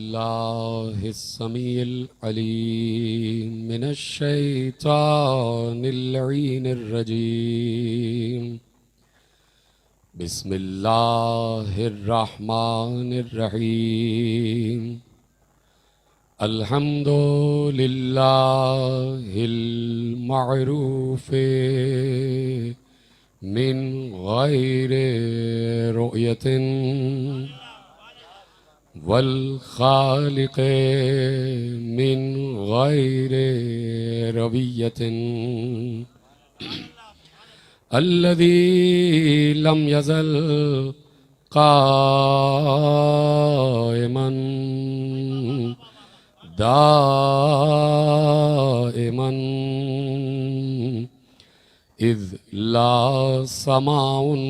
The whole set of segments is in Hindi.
बिस्मिल्लाहिस्समीइल अलीम मिनश्शैतानिर लईनिर रजीम। बिस्मिल्लाहिर रहमानिर रहीम। अल्हम्दुलिल्लाहिल मअरूफ़े मिन गैरि रुयतिन वल खालिक़े मिन गैरि रवियतिन अल्लज़ी लम यज़ल क़ाइमन दाइमन इज़ ला समाउन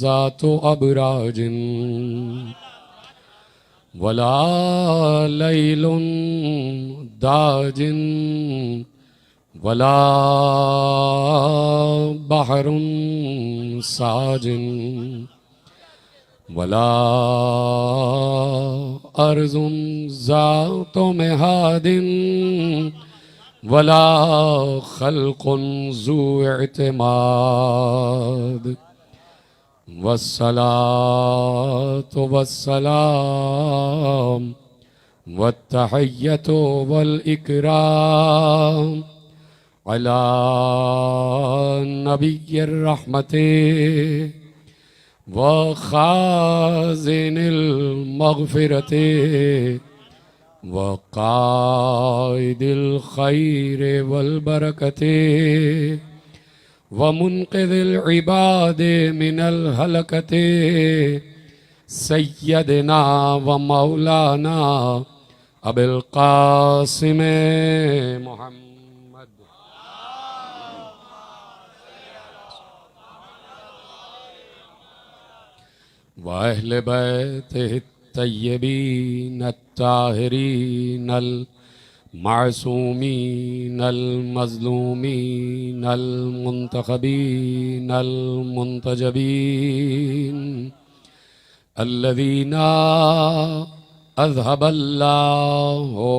ज़ातु अबराजिन वला लैलुन दाजिन वला बहरुन साजिन वला अर्ज़ुन ज़ातु मिहादिन वला खल्क़ुन ज़ू इतिमाद वस्सलातु वस्सलाम वत्तहिय्यतु वल इकराम अला नबिय्यिर रहमति व खाज़िनिल मग़फ़िरति व क़ाइदिल खैरि वल बरकति व मुनक़िज़िल इबादि मिनल हलकति सय्यदना व मौलाना अबिल क़ासिम मुहम्मद व अहले बैतिहि तय्यबीन अत्ताहिरीन अल मासूमीन अल मज़लूमीन अल मुंतखबीन अल मुंतजबीन अल्लज़ीना अज़हबल्लाहु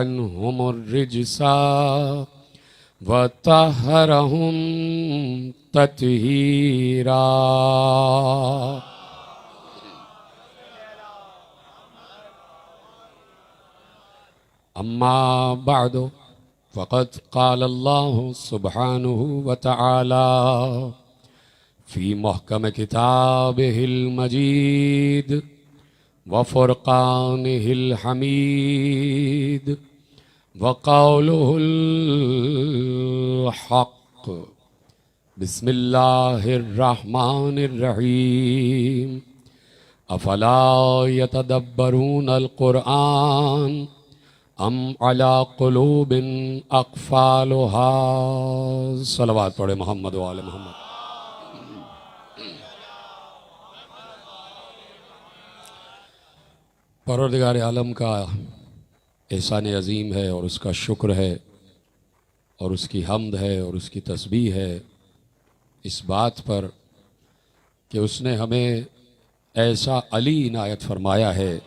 अन्हुमुर रिज्सा व तहहरहुम तत्हीरा। अम्मा बअदु फ़क़द क़ाल अल्लाहु सुब्हानहु व तआला फ़ी मुहकम किताबिहिल मजीद व फ़ुरक़ानिहिल हमीद व क़ौलुहुल हक़। बिस्मिल्लाहिर रहमानिर रहीम। अफ़ला यतदब्बरूनल क़ुरआन अम अला क़ुलूबिन अक़फ़ालुहा। सलवात पढ़े मोहम्मद व आले मोहम्मद। परवरदिगार आलम का एहसान अज़ीम है और उसका शुक्र है और उसकी हम्द है और उसकी तस्बीह है इस बात पर कि उसने हमें ऐसा अली इनायत फरमाया है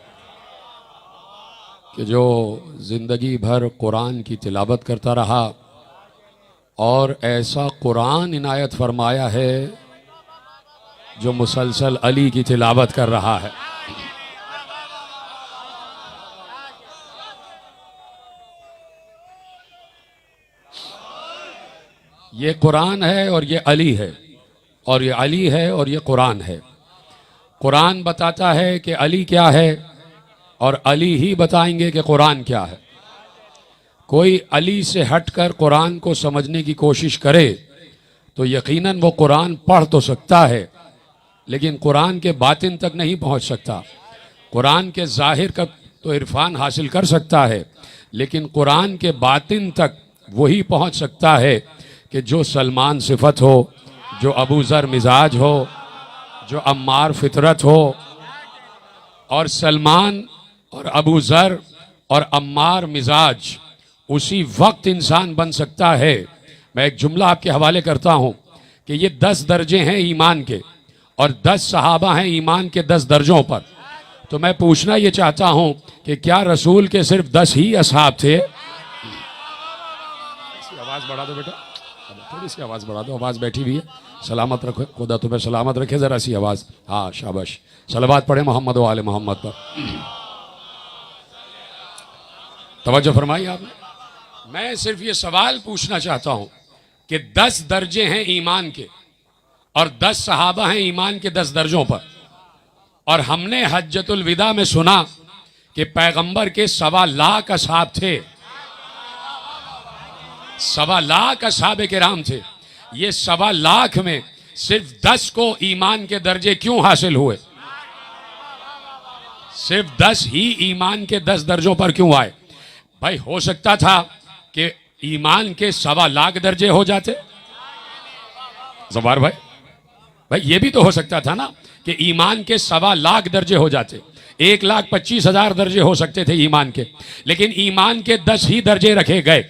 कि जो ज़िंदगी भर कुरान की तिलावत करता रहा और ऐसा कुरान इनायत फरमाया है जो मुसलसल अली की तिलावत कर रहा है। ये कुरान है और ये अली है और ये अली है और ये कुरान है। कुरान बताता है कि अली क्या है और अली ही बताएंगे कि कुरान क्या है। कोई अली से हटकर कुरान को समझने की कोशिश करे तो यकीनन वो कुरान पढ़ तो सकता है लेकिन कुरान के बातिन तक नहीं पहुंच सकता। कुरान के ज़ाहिर का तो इरफान हासिल कर सकता है लेकिन कुरान के बातिन तक वही पहुंच सकता है कि जो सलमान सिफत हो, जो अबू ज़र मिजाज हो, जो अम्मार फितरत हो। और सलमान और अबू ज़र और अम्मार मिजाज उसी वक्त इंसान बन सकता है। मैं एक जुमला आपके हवाले करता हूँ कि ये 10 दर्जे हैं ईमान के और 10 सहाबा हैं ईमान के 10 दर्जों पर। तो मैं पूछना ये चाहता हूं कि क्या रसूल के सिर्फ 10 ही असहाब थे? आवाज बढ़ा दो बेटा, थोड़ी सी आवाज बढ़ा दो, आवाज बैठी हुई है। सलामत रखो, खुदा तुम्हें सलामत रखे, जरा सी आवाज। हाँ शाबाश, सलवात पढ़े मोहम्मद व आले मोहम्मद पर। तवज्जो फरमाई आपने। मैं सिर्फ ये सवाल पूछना चाहता हूं कि 10 दर्जे हैं ईमान के और 10 सहाबा हैं ईमान के 10 दर्जों पर, और हमने हज्जतुल विदा में सुना कि पैगंबर के 1.25 लाख असहाब थे, 1.25 लाख असहाबे किराम थे। ये 1.25 लाख में सिर्फ 10 को ईमान के दर्जे क्यों हासिल हुए? सिर्फ 10 ही ईमान के 10 दर्जों पर क्यों आए? भाई हो सकता था कि ईमान के 1.25 लाख दर्जे हो जाते। जवार भाई ये भी तो हो सकता था ना कि ईमान के 1.25 लाख दर्जे हो जाते, 1,25,000 दर्जे हो सकते थे ईमान के, लेकिन ईमान के 10 ही दर्जे रखे गए,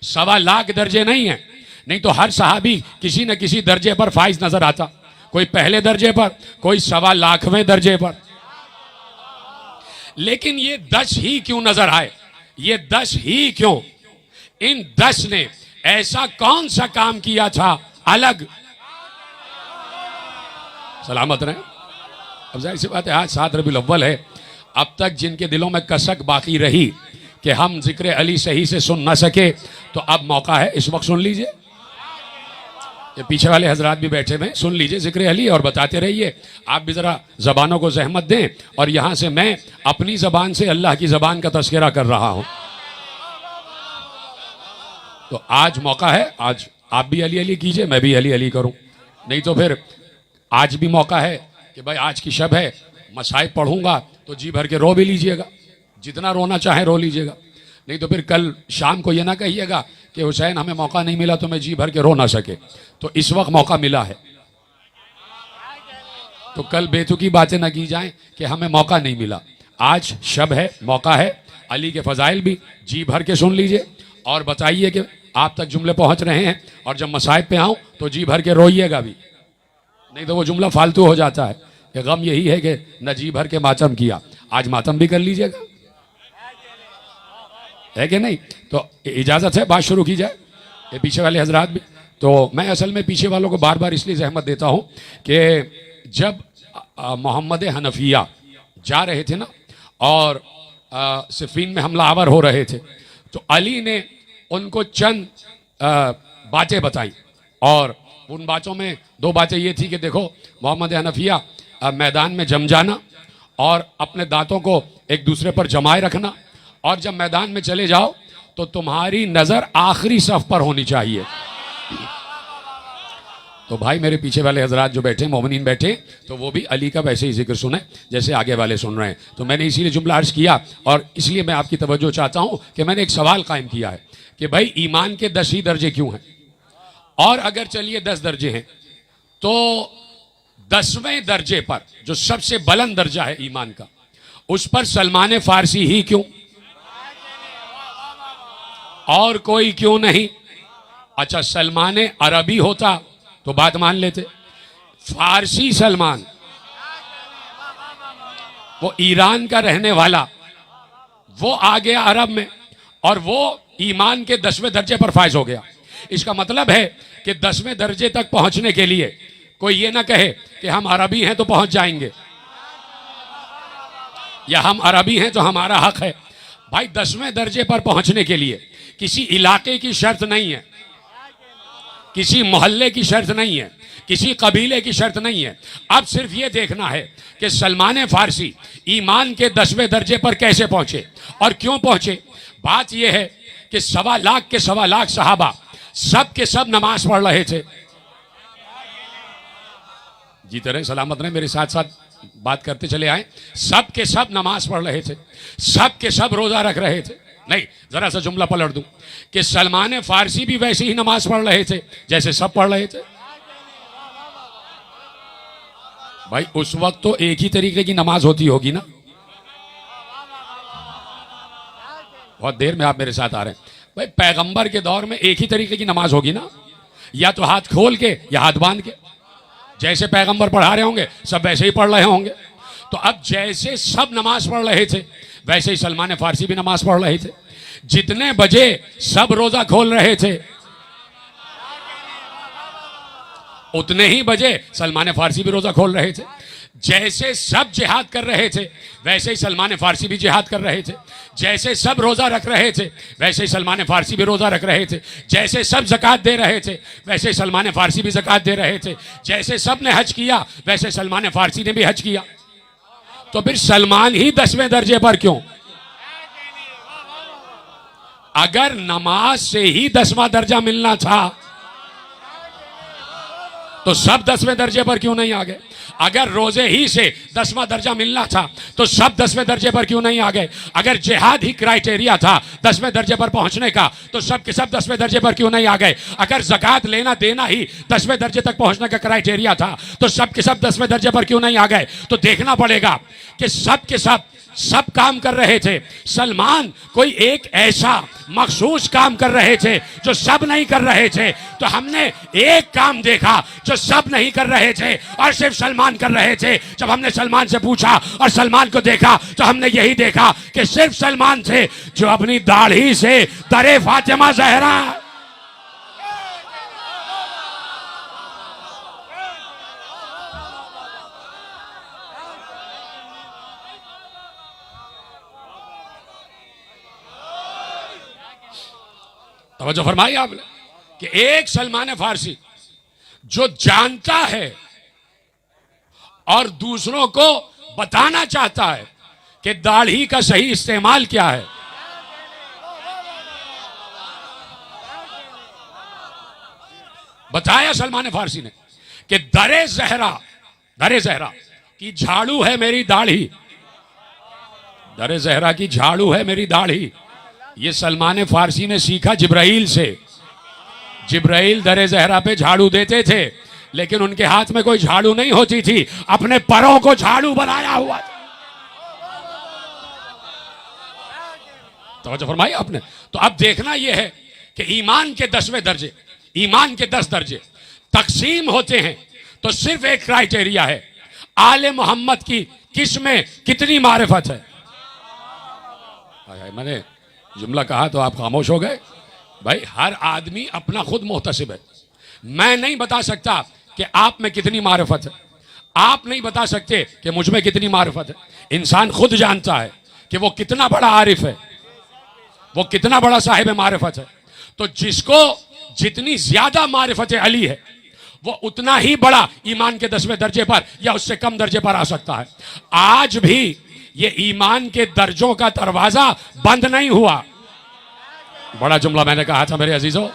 1.25 लाख दर्जे नहीं है। नहीं तो हर सहाबी किसी न किसी दर्जे पर फाइज नजर आता, कोई पहले दर्जे पर, कोई 1.25 लाखवें दर्जे पर। लेकिन ये 10 ही क्यों नजर आए? ये 10 ही क्यों? इन 10 ने ऐसा कौन सा काम किया था अलग? सलामत रहे। अब जाहिर सी बात है आज 7 रबीउल अव्वल है, अब तक जिनके दिलों में कसक बाकी रही कि हम जिक्र अली सही से सुन ना सके, तो अब मौका है, इस वक्त सुन लीजिए। ये पीछे वाले हजरात भी बैठे हुए, सुन लीजिए जिक्र अली और बताते रहिए। आप भी जरा जबानों को जहमत दें, और यहां से मैं अपनी जबान से अल्लाह की जबान का तस्करा कर रहा हूं। तो आज मौका है, आज आप भी अली अली कीजिए, मैं भी अली अली करूं। नहीं तो फिर आज भी मौका है कि भाई आज की शब है, मसाइब पढ़ूंगा तो जी भर के रो भी लीजिएगा, जितना रोना चाहे रो लीजिएगा। नहीं तो फिर कल शाम को ये ना कहिएगा कि हुसैन हमें मौका नहीं मिला तो मैं जी भर के रो ना सके। तो इस वक्त मौका मिला है, तो कल बेतुकी बातें ना की जाएं कि हमें मौका नहीं मिला। आज शब है, मौका है, अली के फजाइल भी जी भर के सुन लीजिए और बताइए कि आप तक जुमले पहुंच रहे हैं, और जब मसाइब पे आऊं तो जी भर के रोइएगा भी, नहीं तो वो जुमला फालतू हो जाता है कि गम यही है कि न जी भर के मातम किया। आज मातम भी कर लीजिएगा, है कि नहीं? तो इजाजत है, बात शुरू की जाए। ये पीछे वाले हजरात भी, तो मैं असल में पीछे वालों को बार बार इसलिए जहमत देता हूं कि जब मोहम्मद हनफिया जा रहे थे ना, और सिफीन में हमलावर हो रहे थे, तो अली ने उनको चंद बातें बताई, और उन बातों में 2 बातें ये थी कि देखो मोहम्मद हनफिया, मैदान में जम जाना और अपने दांतों को एक दूसरे पर जमाए रखना, और जब मैदान में चले जाओ तो तुम्हारी नजर आखिरी सफ पर होनी चाहिए। तो भाई मेरे पीछे वाले हजरात जो बैठे, मोमिनीन बैठे, तो वो भी अली का वैसे ही जिक्र सुने जैसे आगे वाले सुन रहे हैं। तो मैंने इसीलिए जुमला अर्ज किया, और इसलिए मैं आपकी तवज्जो चाहता हूं कि मैंने एक सवाल कायम किया है कि भाई ईमान के 10 ही दर्जे क्यों हैं? और अगर चलिए 10 दर्जे हैं, तो 10वें दर्जे पर जो सबसे बुलंद दर्जा है ईमान का, उस पर सलमान फारसी ही क्यों? और कोई क्यों नहीं? अच्छा, सलमान अरबी होता तो बात मान लेते, फारसी सलमान, वो ईरान का रहने वाला, वो आ गया अरब में, और वो ईमान के 10वें दर्जे पर फायज हो गया। इसका मतलब है कि 10वें दर्जे तक पहुंचने के लिए कोई ये ना कहे कि हम अरबी हैं तो पहुंच जाएंगे, या हम अरबी हैं तो हमारा हक है। भाई 10वें दर्जे पर पहुंचने के लिए किसी इलाके की शर्त नहीं है, किसी मोहल्ले की शर्त नहीं है, किसी कबीले की शर्त नहीं है। अब सिर्फ ये देखना है कि सलमान फारसी ईमान के 10वें दर्जे पर कैसे पहुंचे और क्यों पहुंचे। बात यह है कि 1.25 लाख के 1.25 लाख सहाबा सब के सब नमाज पढ़ रहे थे। जीते रहे, सलामत रहे, मेरे साथ साथ बात करते चले आए। सब के सब नमाज पढ़ रहे थे, सब के सब रोजा रख रहे थे। नहीं, जरा सा जुमला पलट दूं कि सलमान फारसी भी वैसे ही नमाज पढ़ रहे थे जैसे सब पढ़ रहे थे। भाई उस वक्त तो एक ही तरीके की नमाज होती होगी ना। बहुत देर में आप मेरे साथ आ रहे हैं। भाई पैगंबर के दौर में एक ही तरीके की नमाज होगी ना, या तो हाथ खोल के या हाथ बांध के, जैसे पैगंबर पढ़ा रहे होंगे सब वैसे ही पढ़ रहे होंगे। तो अब जैसे सब नमाज पढ़ रहे थे वैसे ही सलमान फारसी भी नमाज पढ़ रहे थे। जितने बजे सब रोजा खोल रहे थे उतने ही बजे सलमान फारसी भी रोजा खोल रहे थे। जैसे सब जिहाद कर रहे थे वैसे ही सलमान फारसी भी जिहाद कर रहे थे। जैसे सब रोजा रख रहे थे वैसे ही सलमान फारसी भी रोजा रख रहे थे। जैसे सब ज़कात दे रहे थे वैसे ही सलमान फारसी भी ज़कात दे रहे थे। जैसे सब ने हज किया वैसे सलमान फारसी ने भी हज किया। तो फिर सलमान ही 10वें दर्जे पर क्यों? अगर नमाज से ही 10वां दर्जा मिलना था तो सब 10वें दर्जे पर क्यों नहीं आ गए? अगर रोजे ही से 10वां दर्जा मिलना था तो सब 10वें दर्जे पर क्यों नहीं आ गए? अगर जिहाद ही क्राइटेरिया था 10वें दर्जे पर पहुंचने का तो सब के सब 10वें दर्जे पर क्यों नहीं आ गए? अगर ज़कात लेना देना ही 10वें दर्जे तक पहुंचने का क्राइटेरिया था तो सब के सब 10वें दर्जे पर क्यों नहीं आ गए? तो देखना पड़ेगा कि सब के सब काम कर रहे थे। सलमान कोई एक ऐसा मखसूस काम कर रहे थे जो सब नहीं कर रहे थे। तो हमने एक काम देखा जो सब नहीं कर रहे थे और सिर्फ सलमान कर रहे थे। जब हमने सलमान से पूछा और सलमान को देखा तो हमने यही देखा कि सिर्फ सलमान थे जो अपनी दाढ़ी से दरे फातिमा ज़हरा तवज्जो फरमाई आपने कि एक सलमान फारसी जो जानता है और दूसरों को बताना चाहता है कि दाढ़ी का सही इस्तेमाल क्या है। बताया सलमान फारसी ने कि दरे जहरा की झाड़ू है मेरी दाढ़ी। दरे जहरा की झाड़ू है मेरी दाढ़ी। ये सलमान फारसी ने सीखा जिब्राइल से। जिब्राइल दरे जहरा पे झाड़ू देते थे लेकिन उनके हाथ में कोई झाड़ू नहीं होती थी, अपने पैरों को झाड़ू बनाया हुआ था। तो फरमाई आपने। तो अब देखना यह है कि ईमान के 10वें दर्जे, ईमान के 10 दर्जे तकसीम होते हैं तो सिर्फ एक क्राइटेरिया है, आले मोहम्मद की किस में कितनी मारिफत है। मैंने जुमला कहा तो आप खामोश हो गए। भाई हर आदमी अपना खुद मुहतसिब है। मैं नहीं बता सकता कि आप में कितनी मारिफत है, आप नहीं बता सकते कि मुझ में कितनी मारिफत है। इंसान खुद जानता है कि वो कितना बड़ा आरिफ है, वो कितना बड़ा साहिब मारिफत है। तो जिसको जितनी ज्यादा मारिफत अली है वो उतना ही बड़ा ईमान के 10वें दर्जे पर या उससे कम दर्जे पर आ सकता है। आज भी ये ईमान के दर्जों का दरवाजा बंद नहीं हुआ। बड़ा जुमला मैंने कहा था मेरे अजीजों,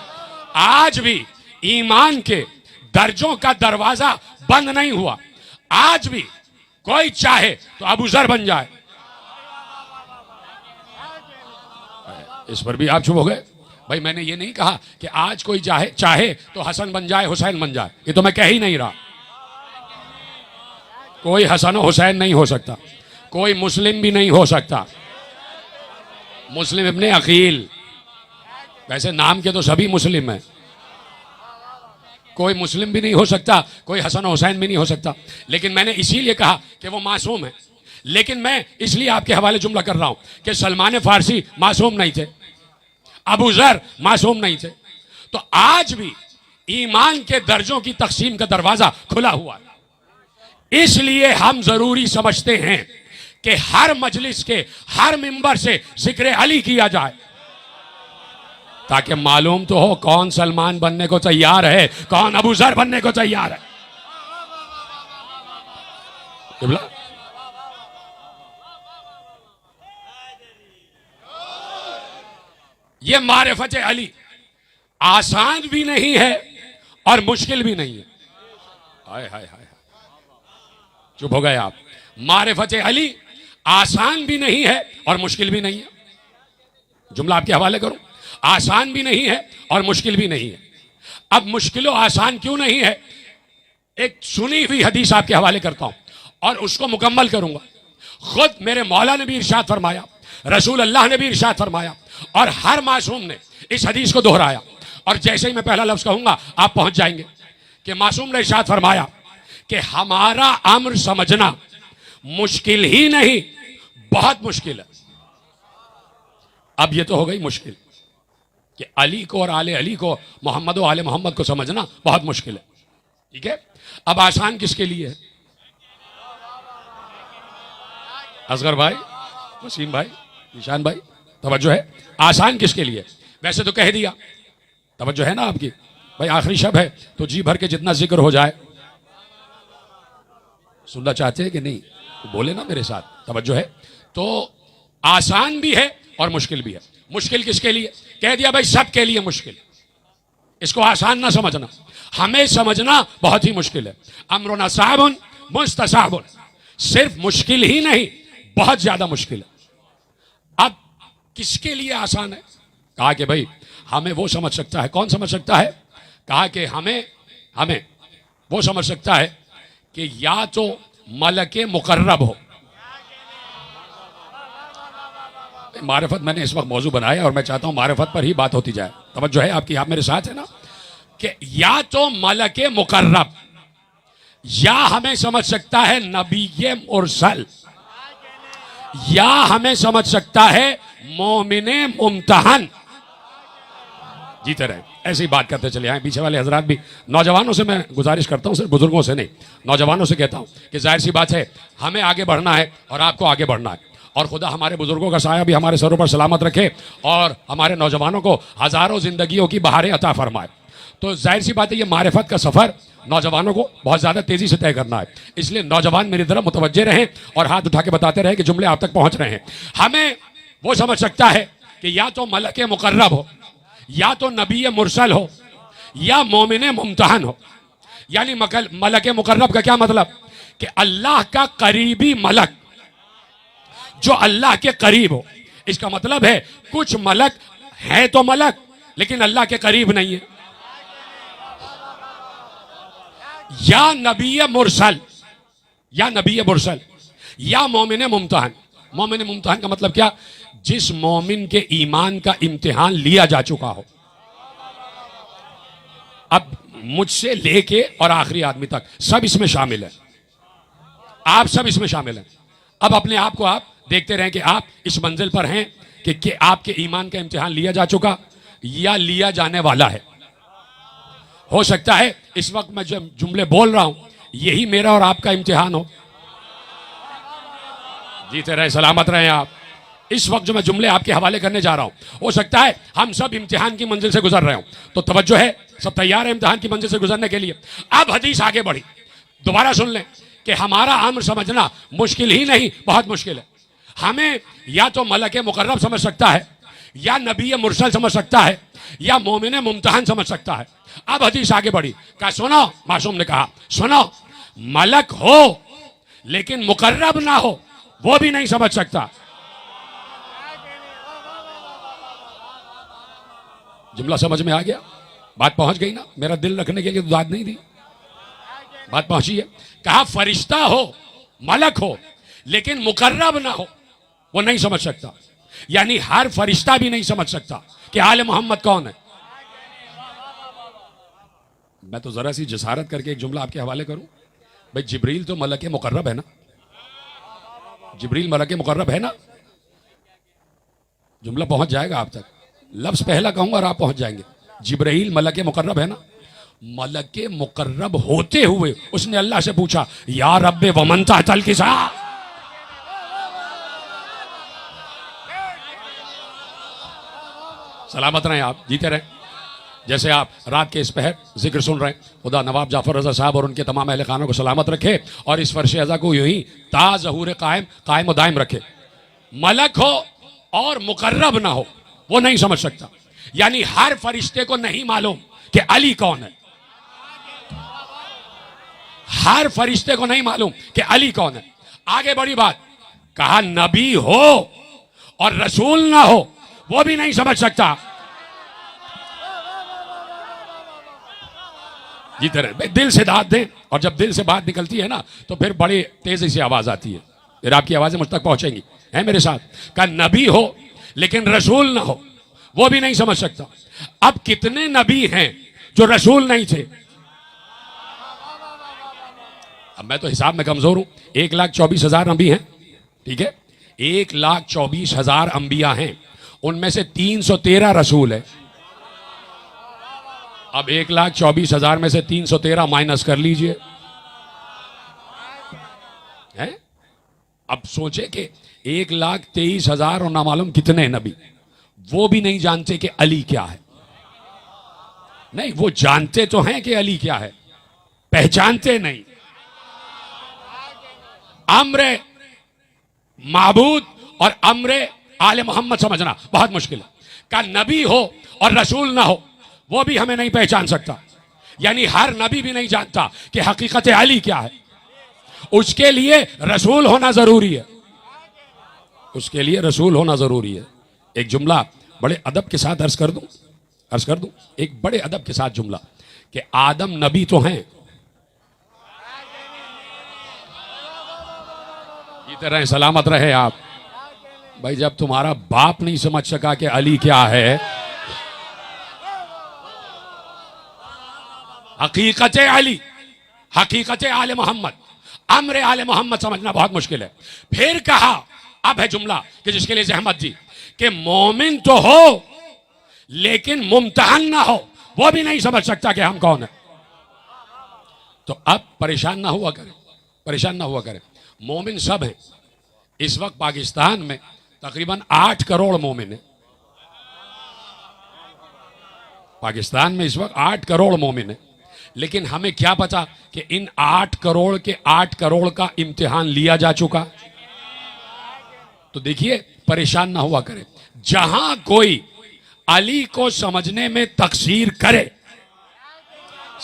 आज भी ईमान के दर्जों का दरवाजा बंद नहीं हुआ। आज भी कोई चाहे तो अबू जर बन जाए। इस पर भी आप चुप हो गए। भाई मैंने ये नहीं कहा कि आज कोई चाहे तो हसन बन जाए, हुसैन बन जाए। ये तो मैं कह ही नहीं रहा। कोई हसन और हुसैन नहीं हो सकता, कोई मुस्लिम भी नहीं हो सकता। मुस्लिम इब्ने अकील, वैसे नाम के तो सभी मुस्लिम हैं। कोई मुस्लिम भी नहीं हो सकता, कोई हसन और हुसैन भी नहीं हो सकता। लेकिन मैंने इसीलिए कहा कि वो मासूम है। लेकिन मैं इसलिए आपके हवाले जुमला कर रहा हूं कि सलमान फारसी मासूम नहीं थे, अबू जर मासूम नहीं थे। तो आज भी ईमान के दर्जों की तकसीम का दरवाजा खुला हुआ है। इसलिए हम जरूरी समझते हैं कि हर मजलिस के हर मिंबर से जिक्र अली किया जाए, ताकि मालूम तो हो कौन सलमान बनने को तैयार है, कौन अबू जर बनने को तैयार है। ये मारिफत अली आसान भी नहीं है और मुश्किल भी नहीं है। हाय हाय हाय, चुप हो गए आप। मारिफत अली आसान भी नहीं है और मुश्किल भी नहीं है। जुमला आपके हवाले करूं, आसान भी नहीं है और मुश्किल भी नहीं है। अब मुश्किल और आसान क्यों नहीं है, एक सुनी हुई हदीस आपके हवाले करता हूं और उसको मुकम्मल करूंगा। खुद मेरे मौला ने भी इरशाद फरमाया, रसूल अल्लाह ने भी इरशाद फरमाया और हर मासूम ने इस हदीस को दोहराया। और जैसे ही मैं पहला लफ्ज कहूंगा आप पहुंच जाएंगे कि मासूम ने इरशाद फरमाया कि हमारा अम्र समझना मुश्किल ही नहीं, बहुत मुश्किल है। अब ये तो हो गई मुश्किल कि अली को और आले अली को, मोहम्मद और आले मोहम्मद को समझना बहुत मुश्किल है। ठीक है, अब आसान किसके लिए है? असगर भाई, वसीम भाई, निशान भाई, तवज्जो है। आसान किसके लिए? वैसे तो कह दिया, तवज्जो है ना आपकी? भाई आखिरी शब है तो जी भर के जितना जिक्र हो जाए। सुनना चाहते हैं कि नहीं? तो बोले ना मेरे साथ, तवज्जो है। तो आसान भी है और मुश्किल भी है। मुश्किल किसके लिए? कह दिया भाई सबके लिए मुश्किल। इसको आसान ना समझना, हमें समझना बहुत ही मुश्किल है। अमरुना साबुन मुस्तसाबुन, सिर्फ मुश्किल ही नहीं, बहुत ज्यादा मुश्किल है। अब किसके लिए आसान है? कहा कि भाई हमें वो समझ सकता है। कौन समझ सकता है? कहा कि हमें वो समझ सकता है कि या तो मलके मुकर्रब हो। मारिफत मैंने इस वक्त मौजू बनाया और मैं चाहता हूं मारिफत पर ही बात होती जाए। तवज्जो है आपकी? आप मेरे साथ है ना? कि या तो मलके मुकर्रब, या हमें समझ सकता है नबी मुरसल, या हमें समझ सकता है मोमिने मुम्तहन। जीते रहे, ऐसे ही बात करते चले आए। पीछे वाले हजरात भी, नौजवानों से मैं गुजारिश करता हूं, सिर्फ बुजुर्गों से नहीं, नौजवानों से कहता हूं कि जाहिर सी बात है हमें आगे बढ़ना है और आपको आगे बढ़ना है। और खुदा हमारे बुजुर्गों का साया भी हमारे सरों पर सलामत रखे और हमारे नौजवानों को हजारों जिंदगियों की बहारें अता फरमाए। तो जाहिर सी बात है ये मारिफत का सफर नौजवानों को बहुत ज्यादा तेजी से तय करना है। इसलिए नौजवान मेरी तरफ मुतवज्जे रहें और हाथ उठा के बताते रहे कि जुमले आप तक पहुंच रहे हैं। हमें वो समझ सकता है कि या तो मलके मुकर्रब हो, या तो नबी मुरसल हो, या मोमिने मुम्तहन हो। यानी मलके मुकर्रब का क्या मतलब? कि अल्लाह का करीबी मलक, जो अल्लाह के करीब हो। इसका मतलब है कुछ मलक है तो मलक, लेकिन अल्लाह के करीब नहीं है। या नबी मुरसल, या नबी मुरसल, या मोमिन मुम्तहन। मोमिन मुम्तहन का मतलब क्या? जिस मोमिन के ईमान का इम्तिहान लिया जा चुका हो। अब मुझसे लेके और आखिरी आदमी तक सब इसमें शामिल है। आप सब इसमें शामिल हैं। अब अपने आप को आप देखते रहें कि आप इस मंजिल पर हैं कि आपके ईमान का इम्तिहान लिया जा चुका या लिया जाने वाला है। हो सकता है इस वक्त मैं जब जुमले बोल रहा हूं यही मेरा और आपका इम्तिहान हो। जीते रहे, सलामत रहे आप। इस वक्त जो मैं जुमले आपके हवाले करने जा रहा हूं, हो सकता है हम सब इम्तिहान की मंजिल से गुजर रहे हो। तो तवज्जो है, सब तैयार है इम्तिहान की मंजिल से गुजरने के लिए? अब हदीस आगे बढ़ी, दोबारा सुन लें कि हमारा अम्र समझना मुश्किल ही नहीं, बहुत मुश्किल है। हमें या तो मलके मुकर्रब समझ सकता है, या नबी मुरसल समझ सकता है, या मोमिन मुम्तहन समझ सकता है। अब हदीस आगे बढ़ी, कहा सुनो, मासूम ने कहा सुनो, मलक हो लेकिन मुकर्रब ना हो वो भी नहीं समझ सकता। जुमला समझ में आ गया? बात पहुंच गई ना? मेरा दिल रखने के लिए तो दाद नहीं दी, बात पहुंची है। कहा फरिश्ता हो, मलक हो, लेकिन मुकर्रब ना हो वो नहीं समझ सकता। यानी हर फरिश्ता भी नहीं समझ सकता कि आले मोहम्मद कौन है। मैं तो जरा सी जसारत करके एक जुमला आपके हवाले करूं। भाई जिब्रील तो मलके मुकर्रब है ना? जिब्रील मलके मुकर्रब है ना? जुमला पहुंच जाएगा आप तक। लफ्ज पहला कहूंगा और आप पहुंच जाएंगे। जिब्रील मलके मुकर्रब है ना? मलके मुकर्रब होते हुए उसने अल्लाह से पूछा, या रब्बे वमन तहतल किसा। सलामत रहें आप, जीते रहें। जैसे आप रात के इस पहर जिक्र सुन रहे हैं, खुदा नवाब जाफर रजा साहब और उनके तमाम अहले खानों को सलामत रखे और इस फर्श अज़ा को यूं ही ताज़हूर कायम व दायम रखे। मलक हो और मुकर्रब ना हो वो नहीं समझ सकता। यानी हर फरिश्ते को नहीं मालूम कि अली कौन है। हर फरिश्ते को नहीं मालूम कि अली कौन है। आगे बड़ी बात, कहा नबी हो और रसूल ना हो वो भी नहीं समझ सकता। जीते रहे, दिल से दाद दें। और जब दिल से बात निकलती है ना तो फिर बड़ी तेजी से आवाज आती है, फिर आपकी आवाजें मुझ तक पहुंचेंगी। है मेरे साथ? का नबी हो लेकिन रसूल ना हो वो भी नहीं समझ सकता। अब कितने नबी हैं जो रसूल नहीं थे? अब मैं तो हिसाब में कमजोर हूं। 1,24,000 नबी हैं, ठीक है, 1,24,000 अंबिया हैं, उनमें से 313 रसूल है। अब 1,24,000 में से 313 माइनस कर लीजिए, है? अब सोचे कि 1,23,000 और ना मालूम कितने नबी वो भी नहीं जानते कि अली क्या है। नहीं, वो जानते तो हैं कि अली क्या है, पहचानते नहीं। अम्र माबूद और अम्र आले मोहम्मद समझना बहुत मुश्किल है। का नबी हो और रसूल ना हो वो भी हमें नहीं पहचान सकता, यानी हर नबी भी नहीं जानता कि हकीकत अली क्या है। उसके लिए रसूल होना जरूरी है, उसके लिए रसूल होना जरूरी है। एक जुमला बड़े अदब के साथ अर्ज कर दूं, एक बड़े अदब के साथ जुमला कि आदम नबी तो हैं, जीते रहे सलामत रहे आप। भाई जब तुम्हारा बाप नहीं समझ सका कि अली क्या है, हकीकत अली, हकीकत आले मोहम्मद, अम्र आले मोहम्मद समझना बहुत मुश्किल है। फिर कहा, अब है जुमला कि जिसके लिए जहमत जी, कि मोमिन तो हो लेकिन मुमतहन ना हो, वो भी नहीं समझ सकता कि हम कौन है। तो अब परेशान ना हुआ करें, परेशान ना हुआ करें। मोमिन सब हैं। इस वक्त पाकिस्तान में तकरीबन 8 करोड़ मोमिन है। पाकिस्तान में इस वक्त 8 करोड़ मोमिन है, लेकिन हमें क्या पता कि इन 8 करोड़ के 8 करोड़ का इम्तिहान लिया जा चुका। तो देखिए, परेशान ना हुआ करें। जहां कोई अली को समझने में तकसीर करे,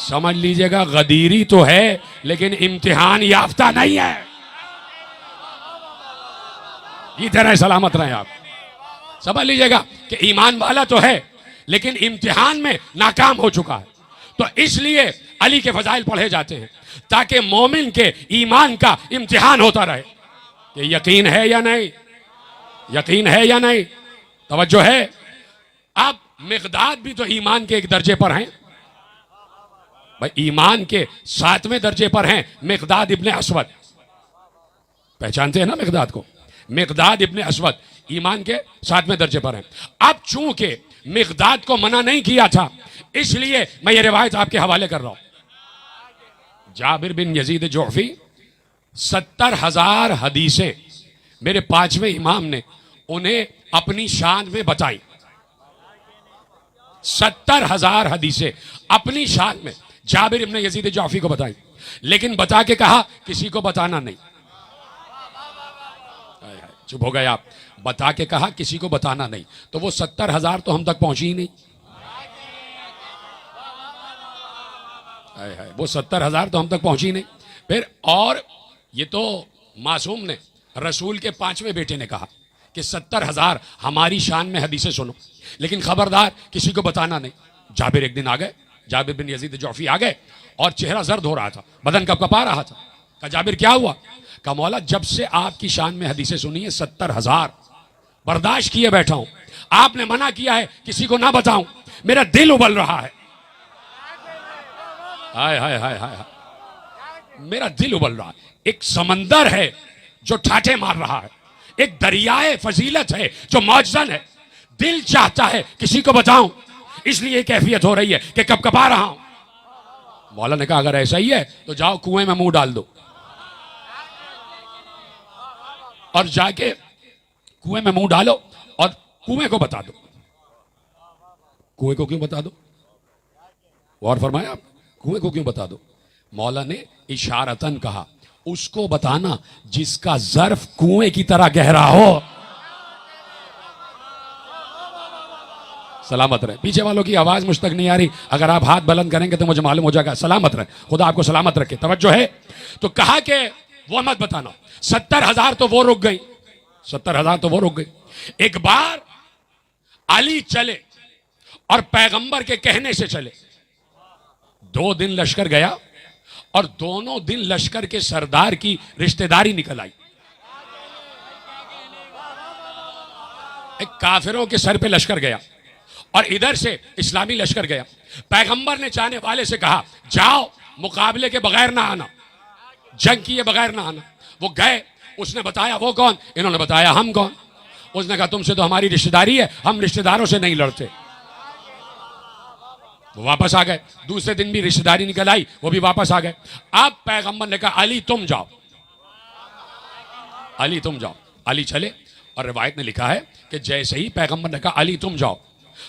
समझ लीजिएगा गदीरी तो है लेकिन इम्तिहान याफ्ता नहीं है। ये तरह सलामत रहे आप, समझ लीजिएगा कि ईमान वाला तो है लेकिन इम्तिहान में नाकाम हो चुका है। तो इसलिए अली के फजाइल पढ़े जाते हैं ताकि मोमिन के ईमान का इम्तिहान होता रहे कि यकीन है या नहीं, यकीन है या नहीं, तवज्जो है। अब मिक़दाद भी तो ईमान के एक दर्जे पर हैं भाई, ईमान के 7वें दर्जे पर हैं मिक़दाद इब्ने अस्वद। पहचानते हैं ना मिक़दाद को? मिक़दाद इब्ने अस्वद ईमान के 7वें दर्जे पर हैं। अब चूंकि मिक़दाद को मना नहीं किया था, इसलिए मैं ये रिवायत आपके हवाले कर रहा हूं। जाबिर बिन यजीद जुअफी 70,000 हदीसें मेरे 5वें इमाम ने उन्हें अपनी शान में बताई। 70,000 हदीसें अपनी शान में जाबिर इब्ने यजीद जुअफी को बताई, लेकिन बता के कहा किसी को बताना नहीं। चुप हो गए आप। बता के कहा किसी को बताना नहीं, तो वो 70,000 तो हम तक पहुंची ही नहीं। वो 70,000 तो हम तक पहुंची नहीं। फिर और ये तो मासूम ने, रसूल के 5वें बेटे ने कहा कि 70,000 हमारी शान में हदीसें सुनो, लेकिन खबरदार किसी को बताना नहीं। जाबिर एक दिन आ गए, जाबिर बिन यजीद जुअफी आ गए और चेहरा जर्द हो रहा था, बदन कपकपा रहा था। कहा जाबिर क्या हुआ? कहा मौला जब से आपकी शान में हदीसें सुनी है 70,000 बर्दाश्त किए बैठा हूं, आपने मना किया है किसी को ना बताऊं, मेरा दिल उबल रहा है। हाय हाय हाय हाय, मेरा दिल उबल रहा है। एक समंदर है जो ठाठे मार रहा है, एक दरियाए फजीलत है जो मौजन है। दिल चाहता है किसी को बताऊं, इसलिए कैफियत हो रही है कि कब कपा रहा हूं। मौला ने कहा अगर ऐसा ही है तो जाओ कुएं में मुंह डाल दो और जाके कुएं में मुंह डालो और कुएं को बता दो। कुएं को क्यों बता दो? और फरमाया आप कुएं को क्यों बता दो? मौला ने इशारतन कहा उसको बताना जिसका ज़र्फ कुएं की तरह गहरा हो। सलामत रहे। पीछे वालों की आवाज मुझ तक नहीं आ रही, अगर आप हाथ बुलंद करेंगे तो मुझे मालूम हो जाएगा। सलामत रहे, खुदा आपको सलामत रखे। तवज्जो है। तो कहा कि वो मत बताना। 70,000 तो वो रुक गई, 70,000 तो वो रुक गई। एक बार अली चले और पैगंबर के कहने से चले। 2 दिन लश्कर गया और दोनों दिन लश्कर के सरदार की रिश्तेदारी निकल आई। एक काफिरों के सर पे लश्कर गया और इधर से इस्लामी लश्कर गया। पैगंबर ने चाहने वाले से कहा जाओ मुकाबले के बगैर ना आना। जंग किए बगैर ना आना। वो गए, उसने बताया वो कौन, इन्होंने बताया हम कौन। उसने कहा तुमसे तो हमारी रिश्तेदारी है, हम रिश्तेदारों से नहीं लड़ते। वो वापस आ गए, दूसरे दिन भी रिश्तेदारी निकल आई, वो भी वापस आ गए। अब पैगंबर ने कहा अली तुम जाओ, अली तुम जाओ। अली चले, और रिवायत में लिखा है कि जैसे ही पैगंबर ने कहा अली तुम जाओ,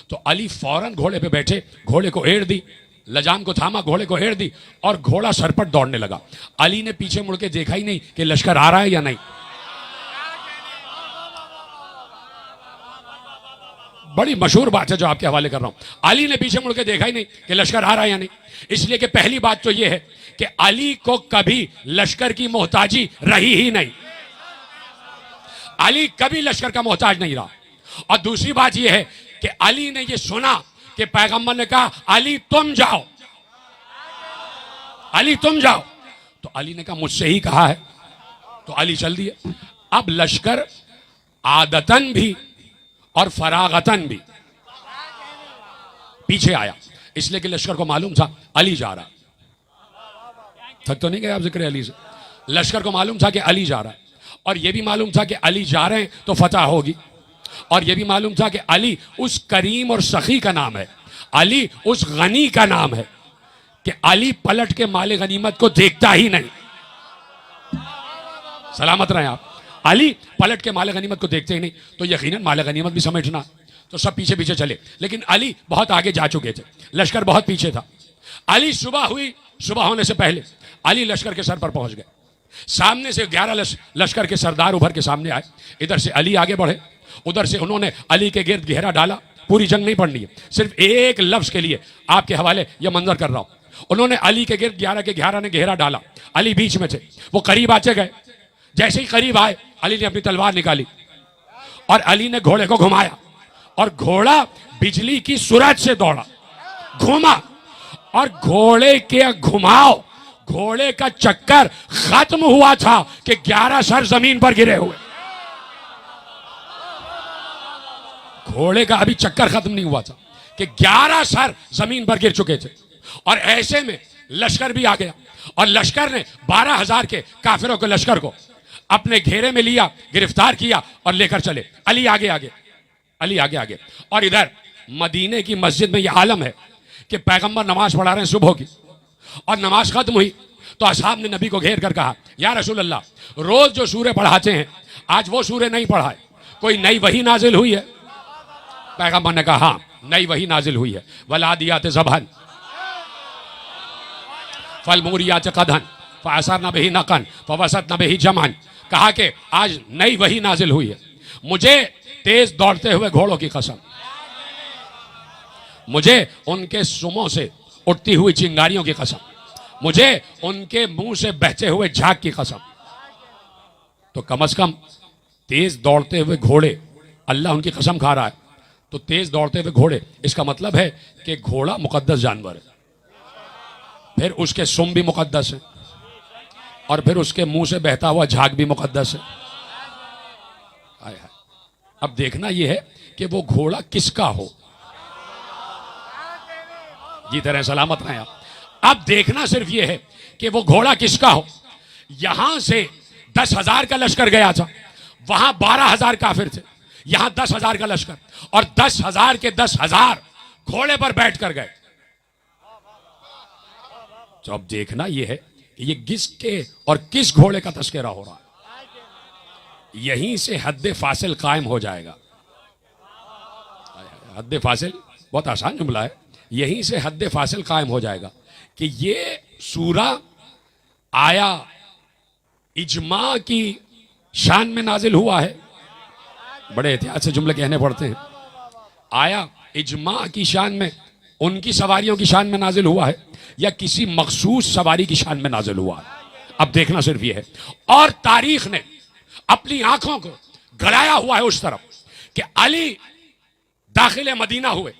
तो अली फौरन घोड़े पे बैठे, घोड़े को एड़ दी, लजाम को थामा, घोड़े को एड़ दी, और घोड़ा सरपट दौड़ने लगा। अली ने पीछे मुड़ के देखा ही नहीं कि लश्कर आ रहा है या नहीं। बड़ी मशहूर बात है जो आपके हवाले कर रहा हूं। अली ने पीछे मुड़ के देखा ही नहीं कि लश्कर आ रहा है या नहीं। इसलिए कि पहली बात तो यह है कि अली को कभी लश्कर की मोहताजी रही ही नहीं, अली कभी लश्कर का मोहताज नहीं रहा। और दूसरी बात यह है कि अली ने यह सुना कि पैगंबर ने कहा अली तुम जाओ, अली तुम जाओ, तो अली ने कहा मुझसे ही कहा है, तो अली चल दिए। अब लश्कर आदतन भी और फरागतन भी पीछे आया, इसलिए कि लश्कर को मालूम था अली जा रहा। थक तो नहीं गए आप जिक्र अली से? लश्कर को मालूम था कि अली जा रहा है, और यह भी मालूम था कि अली जा रहे हैं तो फतह होगी, और यह भी मालूम था कि अली उस करीम और सखी का नाम है, अली उस गनी का नाम है कि अली पलट के माले गनीमत को देखता ही नहीं। सलामत रहे आप। अली पलट के माले गनीमत को देखते ही नहीं, तो यकीनन माले गनीमत भी समेटना, तो सब पीछे पीछे चले। लेकिन अली बहुत आगे जा चुके थे, लश्कर बहुत पीछे था। अली सुबह हुई, सुबह होने से पहले अली लश्कर के सर पर पहुंच गए। सामने से 11 लश्कर के सरदार उभर के सामने आए। इधर से अली आगे बढ़े, उधर से उन्होंने अली के गिर्द घेरा डाला। पूरी जंग नहीं पड़नी है, सिर्फ एक लफ्ज के लिए आपके हवाले यह मंजर कर रहा हूं। उन्होंने अली के गिर्द 11 के 11 ने घेरा डाला, अली बीच में थे। वो करीब आते गए, जैसे ही करीब आए अली ने अपनी तलवार निकाली और अली ने घोड़े को घुमाया, और घोड़ा बिजली की सूरज से दौड़ा, घूमा, और घोड़े के घुमाओ, घोड़े का चक्कर खत्म हुआ था कि 11 सर जमीन पर गिरे हुए। घोड़े का अभी चक्कर खत्म नहीं हुआ था कि 11 सर जमीन पर गिर चुके थे। और ऐसे में लश्कर भी आ गया, और लश्कर ने 12,000 के काफिरों के लश्कर को अपने घेरे में लिया, गिरफ्तार किया और लेकर चले। अली आगे आगे, अली आगे आगे। और इधर मदीने की मस्जिद में यह आलम है कि पैगंबर नमाज पढ़ा रहे हैं सुबह की, और नमाज खत्म हुई तो असहाब ने नबी को घेर कर कहा या रसूल अल्लाह, रोज जो सूरे पढ़ाते हैं आज वो सूरे नहीं पढ़ाए, कोई नई वही नाजिल हुई है? पैगंबर ने कहा हाँ, नई वही नाजिल हुई है। वलादियात ज़बहन फलमूरियात क़दहन फ़असरन बिही नक़न फ़वसतन बिही जमअन। कहा कि आज नई वही नाजिल हुई है। मुझे तेज दौड़ते हुए घोड़ों की कसम, मुझे उनके सुमों से उठती हुई चिंगारियों की कसम, मुझे उनके मुंह से बहते हुए झाग की कसम। तो कम से कम तेज दौड़ते हुए घोड़े, अल्लाह उनकी कसम खा रहा है, तो तेज दौड़ते हुए घोड़े, इसका मतलब है कि घोड़ा मुकद्दस जानवर है, फिर उसके सुम भी मुकद्दस है, और फिर उसके मुंह से बहता हुआ झाग भी मुकद्दस है। हाय हाय। अब देखना यह है कि वो घोड़ा किसका हो। जी तरह सलामत रहे आप। अब देखना सिर्फ यह है कि वो घोड़ा किसका हो। यहां से 10,000 का लश्कर गया था, वहां 12,000 काफिर थे, यहां 10,000 का लश्कर, और 10,000 के 10,000 घोड़े पर बैठ कर गए। तो अब देखना यह है कि ये किसके और किस घोड़े का तस्करा हो रहा है। यहीं से हद फासिल कायम हो जाएगा। हद फासिल बहुत आसान जुमला है, यहीं से हद फासिल कायम हो जाएगा कि ये सूरा आया इजमा की शान में नाजिल हुआ है। बड़े एहतियात से जुमले कहने पड़ते हैं। आया इजमा की शान में, उनकी सवारियों की शान में नाजिल हुआ है, या किसी मखसूस सवारी की शान में नाजिल हुआ है। अब देखना सिर्फ यह है। और तारीख ने अपनी आंखों को गड़ाया हुआ है उस तरफ कि अली दाखिल मदीना हुए,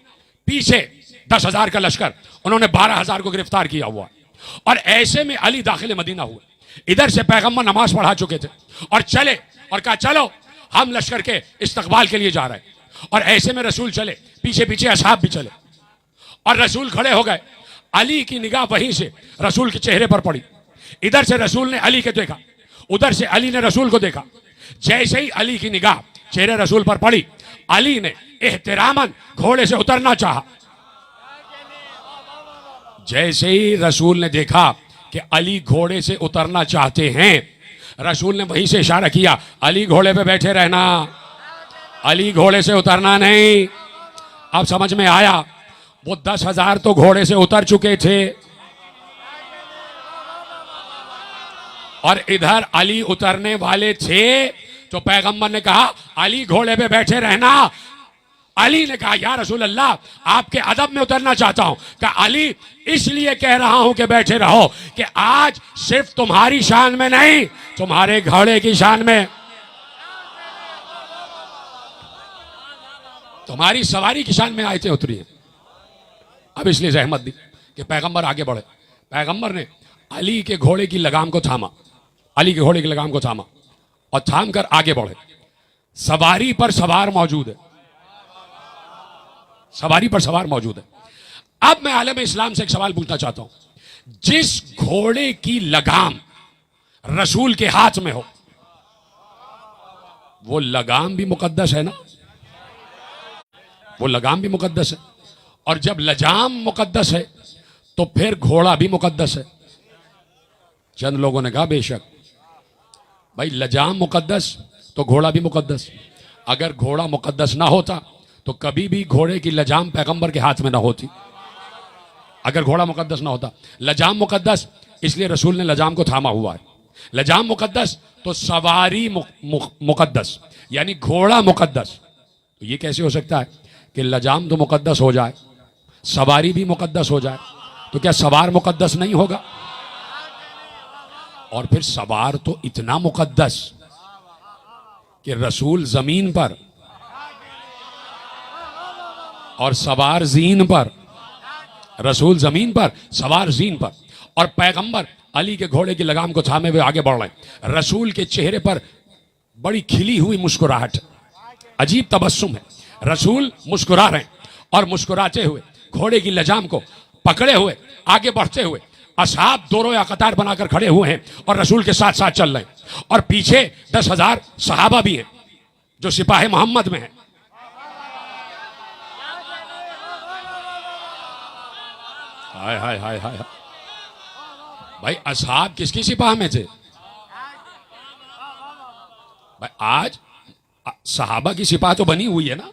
पीछे 10,000 का लश्कर, उन्होंने 12,000 को गिरफ्तार किया हुआ है। और ऐसे में अली दाखिल मदीना हुए, इधर से पैगंबर नमाज पढ़ा चुके थे और चले और कहा चलो हम लश्कर के इस्तकबाल के लिए जा रहे हैं। और ऐसे में रसूल चले, पीछे पीछे असहाब भी चले, और रसूल खड़े हो गए। अली की निगाह वहीं से रसूल के चेहरे पर पड़ी। इधर से रसूल ने अली के देखा, उधर से अली ने रसूल को देखा। जैसे ही अली की निगाह चेहरे रसूल पर पड़ी, अली ने एहतरामन घोड़े से उतरना चाहा। जैसे ही रसूल ने देखा कि अली घोड़े से उतरना चाहते हैं, रसूल ने वहीं से इशारा किया, अली घोड़े पे बैठे रहना, अली घोड़े से उतरना नहीं। अब समझ में आया, वो 10,000 तो घोड़े से उतर चुके थे और इधर अली उतरने वाले थे। तो पैगंबर ने कहा, अली घोड़े पे बैठे रहना। अली ने कहा, या रसूल अल्लाह, आपके अदब में उतरना चाहता हूं। कहा, अली इसलिए कह रहा हूं कि बैठे रहो कि आज सिर्फ तुम्हारी शान में नहीं, तुम्हारे घोड़े की शान में, तुम्हारी सवारी की शान में आयतें उतरी हैं। अब इसलिए जहमत दी कि पैगंबर आगे बढ़े। पैगंबर ने अली के घोड़े की लगाम को थामा, अली के घोड़े की लगाम को थामा और थाम कर आगे बढ़े। सवारी पर सवार मौजूद है, सवारी पर सवार मौजूद है। अब मैं आलम इस्लाम से एक सवाल पूछना चाहता हूं, जिस घोड़े की लगाम रसूल के हाथ में हो, वो लगाम भी मुकद्दस है ना? वो लगाम भी मुकद्दस है। और जब लगाम मुकद्दस है तो फिर घोड़ा भी मुकद्दस है। चंद लोगों ने कहा, बेशक भाई, लगाम मुकद्दस तो घोड़ा भी मुकद्दस। अगर घोड़ा मुकद्दस ना होता तो कभी भी घोड़े की लगाम पैगंबर के हाथ में ना होती। अगर घोड़ा मुकद्दस ना होता, लगाम मुकद्दस इसलिए रसूल ने लगाम को थामा हुआ है। लगाम मुकद्दस तो सवारी मुकद्दस, यानी घोड़ा मुकद्दस। तो ये कैसे हो सकता है कि लगाम तो मुकद्दस हो जाए, सवारी भी मुकद्दस हो जाए? तो क्या सवार मुकद्दस नहीं होगा? और फिर सवार तो इतना मुकद्दस कि रसूल जमीन पर और सवार जीन पर, रसूल जमीन पर, सवार जीन पर, और पैगंबर अली के घोड़े की लगाम को थामे हुए आगे बढ़ रहे हैं। रसूल के चेहरे पर बड़ी खिली हुई मुस्कुराहट, अजीब तबस्सुम है। रसूल मुस्कुरा रहे हैं और मुस्कुराते हुए घोड़े की लगाम को पकड़े हुए आगे बढ़ते हुए असहाब दो रोया कतार बनाकर खड़े हुए हैं और रसूल के साथ साथ चल रहे हैं। और पीछे 10,000 सहाबा भी हैं जो सिपाही मोहम्मद में हैं। हाय हाय हाय हाय। भाई, असहाब किसकी सिपाह में थे? भाई, आज सहाबा की सिपाह तो बनी हुई है ना,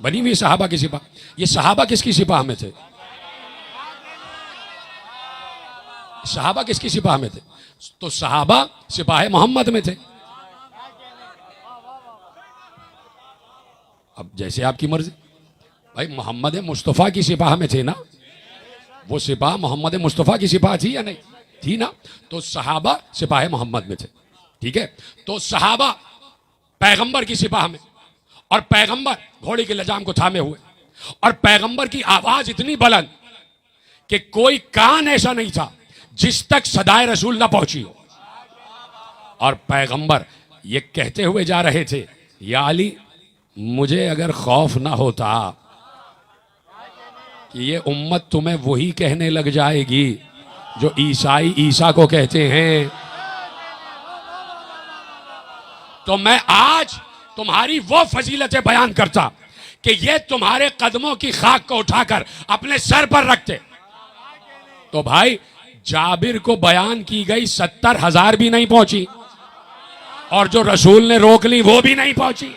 बनी हुई सहाबा की सिपाह। ये सहाबा किसकी सिपाह में थे? सहाबा किसकी सिपाह में थे? तो सहाबा सिपाही मोहम्मद में थे। अब जैसे आपकी मर्जी। भाई, मोहम्मद मुस्तफ़ा की सिपाह में थे ना, वो सिपाह मोहम्मद मुस्तफ़ा की सिपाह थी या नहीं थी ना? तो सहाबा सिपाही मोहम्मद में थे, ठीक है। तो सहाबा पैगंबर की सिपाह में, और पैगंबर घोड़ी के लगाम को थामे हुए, और पैगंबर की आवाज इतनी बुलंद कि कोई कान ऐसा नहीं था जिस तक सदाए रसूल ना पहुंची हो। और पैगंबर ये कहते हुए जा रहे थे, या अली, मुझे अगर खौफ ना होता कि ये उम्मत तुम्हें वही कहने लग जाएगी जो ईसाई ईसा को कहते हैं, तो मैं आज तुम्हारी वो फजीलतें बयान करता कि ये तुम्हारे कदमों की खाक को उठाकर अपने सर पर रखते। तो भाई, जाबिर को बयान की गई 70,000 भी नहीं पहुंची, और जो रसूल ने रोक ली वो भी नहीं पहुंची।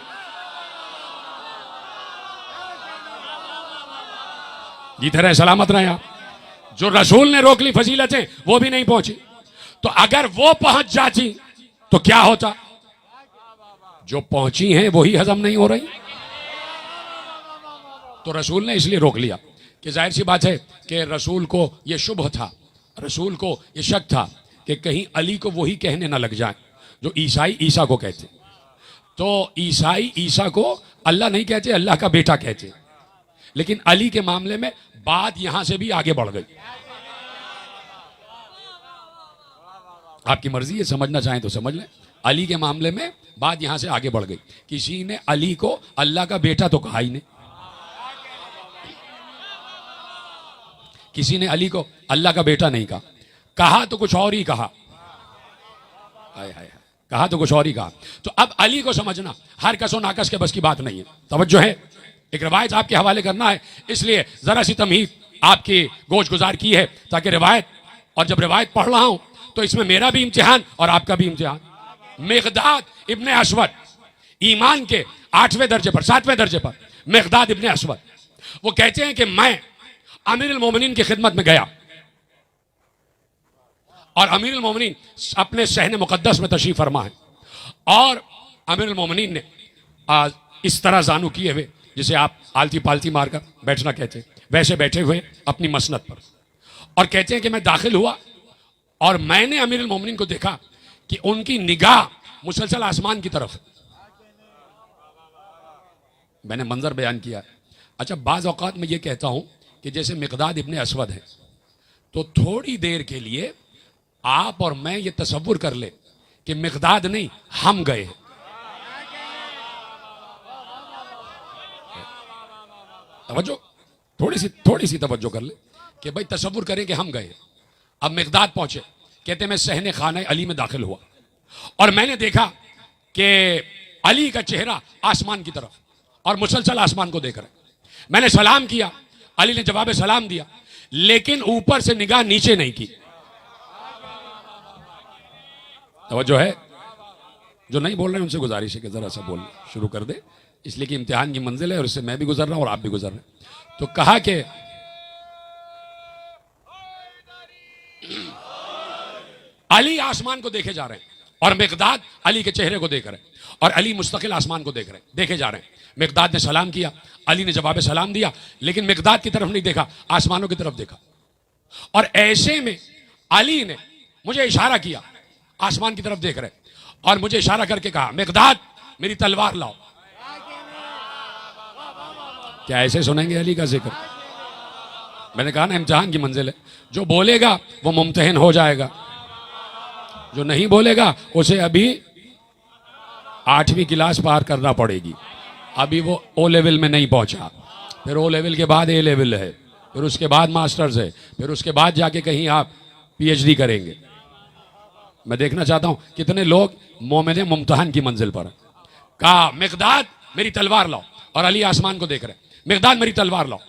जीते रहे, सलामत रहे आप। जो रसूल ने रोक ली फजीलतें वो भी नहीं पहुंची। तो अगर वो पहुंच जाती तो क्या होता? जो पहुंची हैं वही हजम नहीं हो रही। तो रसूल ने इसलिए रोक लिया कि जाहिर सी बात है कि रसूल को यह शुभ था, रसूल को यह शक था कि कहीं अली को वही कहने ना लग जाए जो ईसाई ईसा को कहते। तो ईसाई ईसा को अल्लाह नहीं कहते, अल्लाह का बेटा कहते। लेकिन अली के मामले में बात यहां से भी आगे बढ़ गई। आपकी मर्जी है, समझना चाहें तो समझ लें। अली के मामले में बात यहां से आगे बढ़ गई। किसी ने अली को अल्लाह का बेटा तो कहा ही नहीं, किसी ने अली को अल्लाह का बेटा नहीं कहा, कहा तो कुछ और ही कहा। हाय हाय, कहा तो कुछ और ही कहा। तो अब अली को समझना हर कसो नाकस के बस की बात नहीं है। तवज्जो है, एक रवायत आपके हवाले करना है, इसलिए जरा सी तमहीद आपकी गोश गुजार की है ताकि रिवायत, और जब रिवायत पढ़ रहा हूं तो इसमें मेरा भी इम्तिहान और आपका भी इम्तिहान। मिक़दाद इब्ने अस्वद, ईमान के 8वें दर्जे पर, 7वें दर्जे पर मिक़दाद इब्ने अस्वद, वो कहते हैं कि मैं अमीरुल मोमिनीन की खिदमत में गया और अमीरुल मोमिनीन अपने सहने मुकद्दस में तशरीफ फरमा है और अमीरुल मोमिनीन ने इस तरह जानू किए हुए, जिसे आप आलती पालती मारकर बैठना कहते हैं, वैसे बैठे हुए अपनी मसनद पर, और कहते हैं कि मैं दाखिल हुआ और मैंने अमीरुल मोमिनीन को देखा कि उनकी निगाह मुसलसल आसमान की तरफ है। मैंने मंजर बयान किया। अच्छा, बाज़ औक़ात में ये कहता हूं कि जैसे मिक़दाद इब्ने अस्वद है, तो थोड़ी देर के लिए आप और मैं ये तसव्वुर कर ले कि मिक़दाद नहीं, हम गए। तवज्जो, थोड़ी सी तवज्जो कर ले कि भाई तसव्वुर करें कि हम गए। अब मिक़दाद पहुंचे, कहते मैं सहने खाने अली में दाखिल हुआ और मैंने देखा कि अली का चेहरा आसमान की तरफ और मुसलसल आसमान को देख रहे। मैंने सलाम किया, अली ने जवाब सलाम दिया, लेकिन ऊपर से निगाह नीचे नहीं की। तवज्जो है, जो नहीं बोल रहे उनसे गुजारिश है कि जरा सा बोल शुरू कर दे, इसलिए कि इम्तिहान की मंजिल है और इससे मैं भी गुजर रहा हूं और आप भी गुजर रहे हैं। तो कहा कि अली आसमान को देखे जा रहे हैं और मिक़दाद अली के चेहरे को देख रहे हैं और अली मुस्तकिल आसमान को देख रहे हैं, देखे जा रहे हैं। मिक़दाद ने सलाम किया, अली ने जवाब सलाम दिया, लेकिन मिक़दाद की तरफ नहीं देखा, आसमानों की तरफ देखा। और ऐसे में अली ने मुझे इशारा किया, आसमान की तरफ देख रहे, और मुझे इशारा करके कहा, मिक़दाद मेरी तलवार लाओ। क्या ऐसे सुनेंगे अली का जिक्र? मैंने कहा ना, इम्तिहान की मंजिल है, जो बोलेगा वो मुम्तहिन हो जाएगा, जो नहीं बोलेगा उसे अभी 8वीं क्लास पार करना पड़ेगी। अभी वो ओ लेवल में नहीं पहुंचा, फिर ओ लेवल के बाद ए लेवल है, फिर उसके बाद मास्टर्स है, फिर उसके बाद जाके कहीं आप PhD करेंगे। मैं देखना चाहता हूं कितने लोग मोमिन मुम्तहन की मंजिल पर। कहा, मिक़दाद मेरी तलवार लाओ, और अली आसमान को देख रहे, मिक़दाद मेरी तलवार लाओ,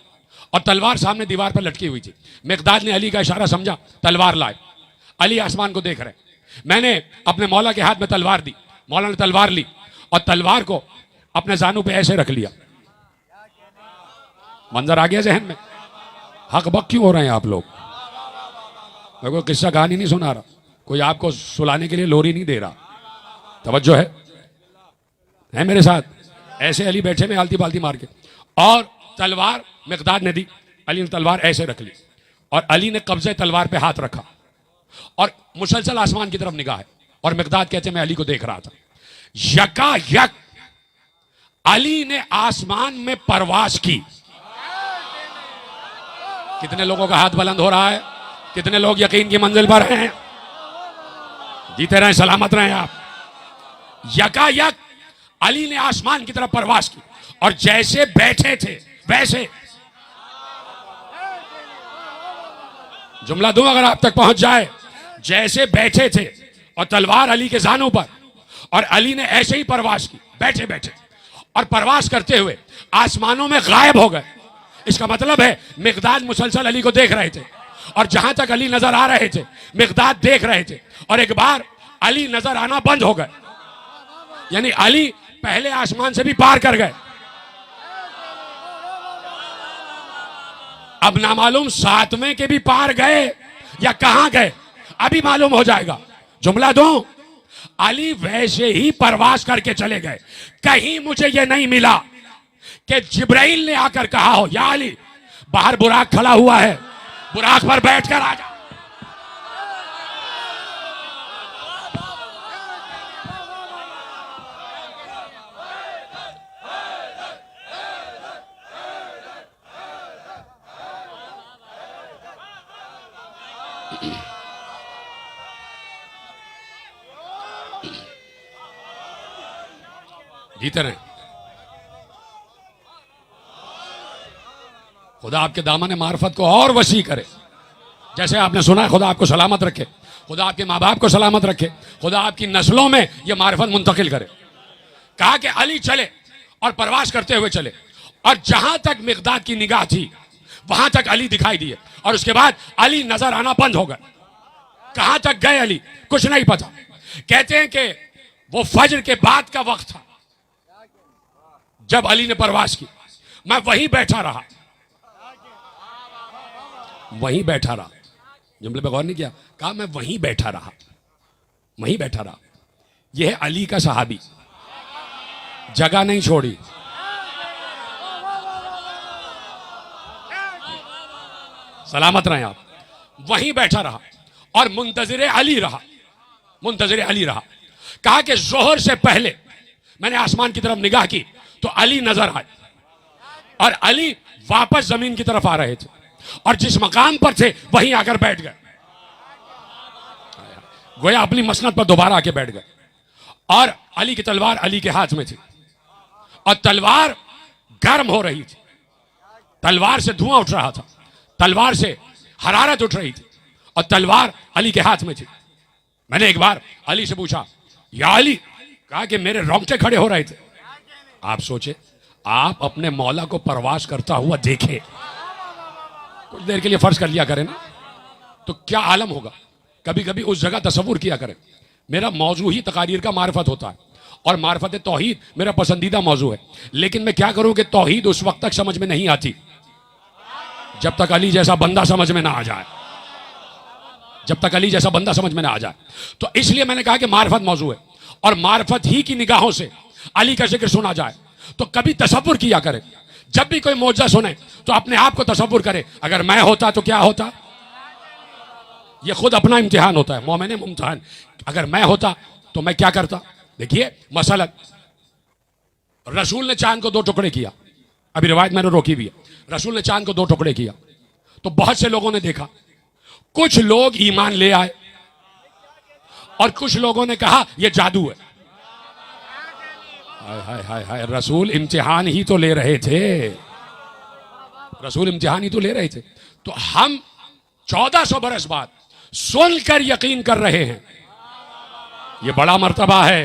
और तलवार सामने दीवार पर लटकी हुई थी। मिक़दाद ने अली का इशारा समझा, तलवार लाए। अली आसमान को देख रहे, मैंने अपने मौला के हाथ में तलवार दी, मौला ने तलवार ली और तलवार को अपने जानू पे ऐसे रख लिया। मंजर आ गया जहन में? हक बक क्यों हो रहे हैं आप लोग? मैं कोई किस्सा कहानी नहीं सुना रहा, कोई आपको सुलाने के लिए लोरी नहीं दे रहा। तवज्जो है मेरे साथ? ऐसे अली बैठे में आलती पालती मार के, और तलवार मिक़दाद ने दी, अली ने तलवार ऐसे रख ली और अली ने कब्जे तलवार पे हाथ रखा और मुसलसल आसमान की तरफ निगाह है। और मिक़दाद कहते मैं अली को देख रहा था। यकायक अली ने आसमान में परवास की। कितने लोगों का हाथ बुलंद हो रहा है? कितने लोग यकीन की मंजिल पर हैं? जीते रहें, सलामत रहें आप। यकायक अली ने आसमान की तरफ परवास की और जैसे बैठे थे वैसे, जुमला दूं अगर आप तक पहुंच जाए, जैसे बैठे थे और तलवार अली के जानों पर, और अली ने ऐसे ही परवास की, बैठे बैठे, और परवास करते हुए आसमानों में गायब हो गए। इसका मतलब है मिक़दाद मुसलसल अली को देख रहे थे और जहां तक अली नजर आ रहे थे मिक़दाद देख रहे थे, और एक बार अली नजर आना बंद हो गए, यानी अली पहले आसमान से भी पार कर गए। अब ना मालूम 7वें के भी पार गए या कहां गए, अभी मालूम हो जाएगा। जुमला दो, अली वैसे ही परवास करके चले गए। कहीं मुझे यह नहीं मिला कि जिब्राइल ने आकर कहा हो, या अली बाहर बुराक खड़ा हुआ है, बुराक पर बैठकर आ जा। जीते रहे। खुदा आपके दामन मार्फत को और वसी करे। जैसे आपने सुना, खुदा आपको सलामत रखे, खुदा आपके माँ बाप को सलामत रखे, खुदा आपकी नस्लों में ये मारिफत मुंतकिल करे। कहा कि अली चले और प्रवास करते हुए चले, और जहां तक मिकदाद की निगाह थी वहां तक अली दिखाई दिए, और उसके बाद अली नजर आना बंद हो गए। कहां तक गए अली कुछ नहीं पता। कहते हैं कि वो फजर के बाद का वक्त था जब अली ने प्रवास की। मैं वहीं बैठा रहा, वहीं बैठा रहा, जुमले पे गौर नहीं किया। कहा मैं वहीं बैठा रहा, वहीं बैठा रहा। यह है अली का सहाबी, जगह नहीं छोड़ी। सलामत रहे आप। वहीं बैठा रहा और मुंतजिर अली रहा, मुंतजिर अली रहा। कहा कि जोहर से पहले मैंने आसमान की तरफ निगाह की तो अली नजर आए, और अली वापस जमीन की तरफ आ रहे थे, और जिस मकाम पर थे वहीं आकर बैठ गए। गोया अपनी मसनद पर दोबारा आके बैठ गए, और अली की तलवार अली के हाथ में थी, और तलवार गर्म हो रही थी, तलवार से धुआं उठ रहा था, तलवार से हरारत उठ रही थी, और तलवार अली के हाथ में थी। मैंने एक बार अली से पूछा, या अली, कहा कि मेरे रोंगटे खड़े हो रहे थे। आप सोचे, आप अपने मौला को प्रवास करता हुआ देखे, कुछ देर के लिए फर्ज कर लिया करें ना, तो क्या आलम होगा। कभी कभी उस जगह तसव्वुर किया करें। मेरा मौजू ही तकारीर का मारिफत होता है, और मारिफत तौहीद मेरा पसंदीदा मौजू है। लेकिन मैं क्या करूं कि तौहीद उस वक्त तक समझ में नहीं आती जब तक अली जैसा बंदा समझ में ना आ जाए, जब तक अली जैसा बंदा समझ में ना आ जाए। तो इसलिए मैंने कहा कि मारिफत मौजू है, और मारिफत ही की निगाहों से अली का जिक्र सुना जाए तो कभी तसव्वुर किया करे। जब भी कोई मौजज़ा सुने तो अपने आप को तसव्वुर करे, अगर मैं होता तो क्या होता। यह खुद अपना इम्तिहान होता है, मोमिन मुम्तहन। अगर मैं होता तो मैं क्या करता। देखिए मसलन, रसूल ने चांद को 2 टुकड़े किया, अभी रिवायत मैंने रोकी भी है। रसूल ने चांद को 2 टुकड़े किया तो बहुत से लोगों ने देखा, कुछ लोग ईमान ले आए और कुछ लोगों ने कहा यह जादू है। हाय हाय हाय हाय, रसूल इम्तिहान ही तो ले रहे थे, रसूल इम्तिहान ही तो ले रहे थे। तो हम 1400 बरस बाद सुनकर यकीन कर रहे हैं। यह बड़ा मर्तबा है,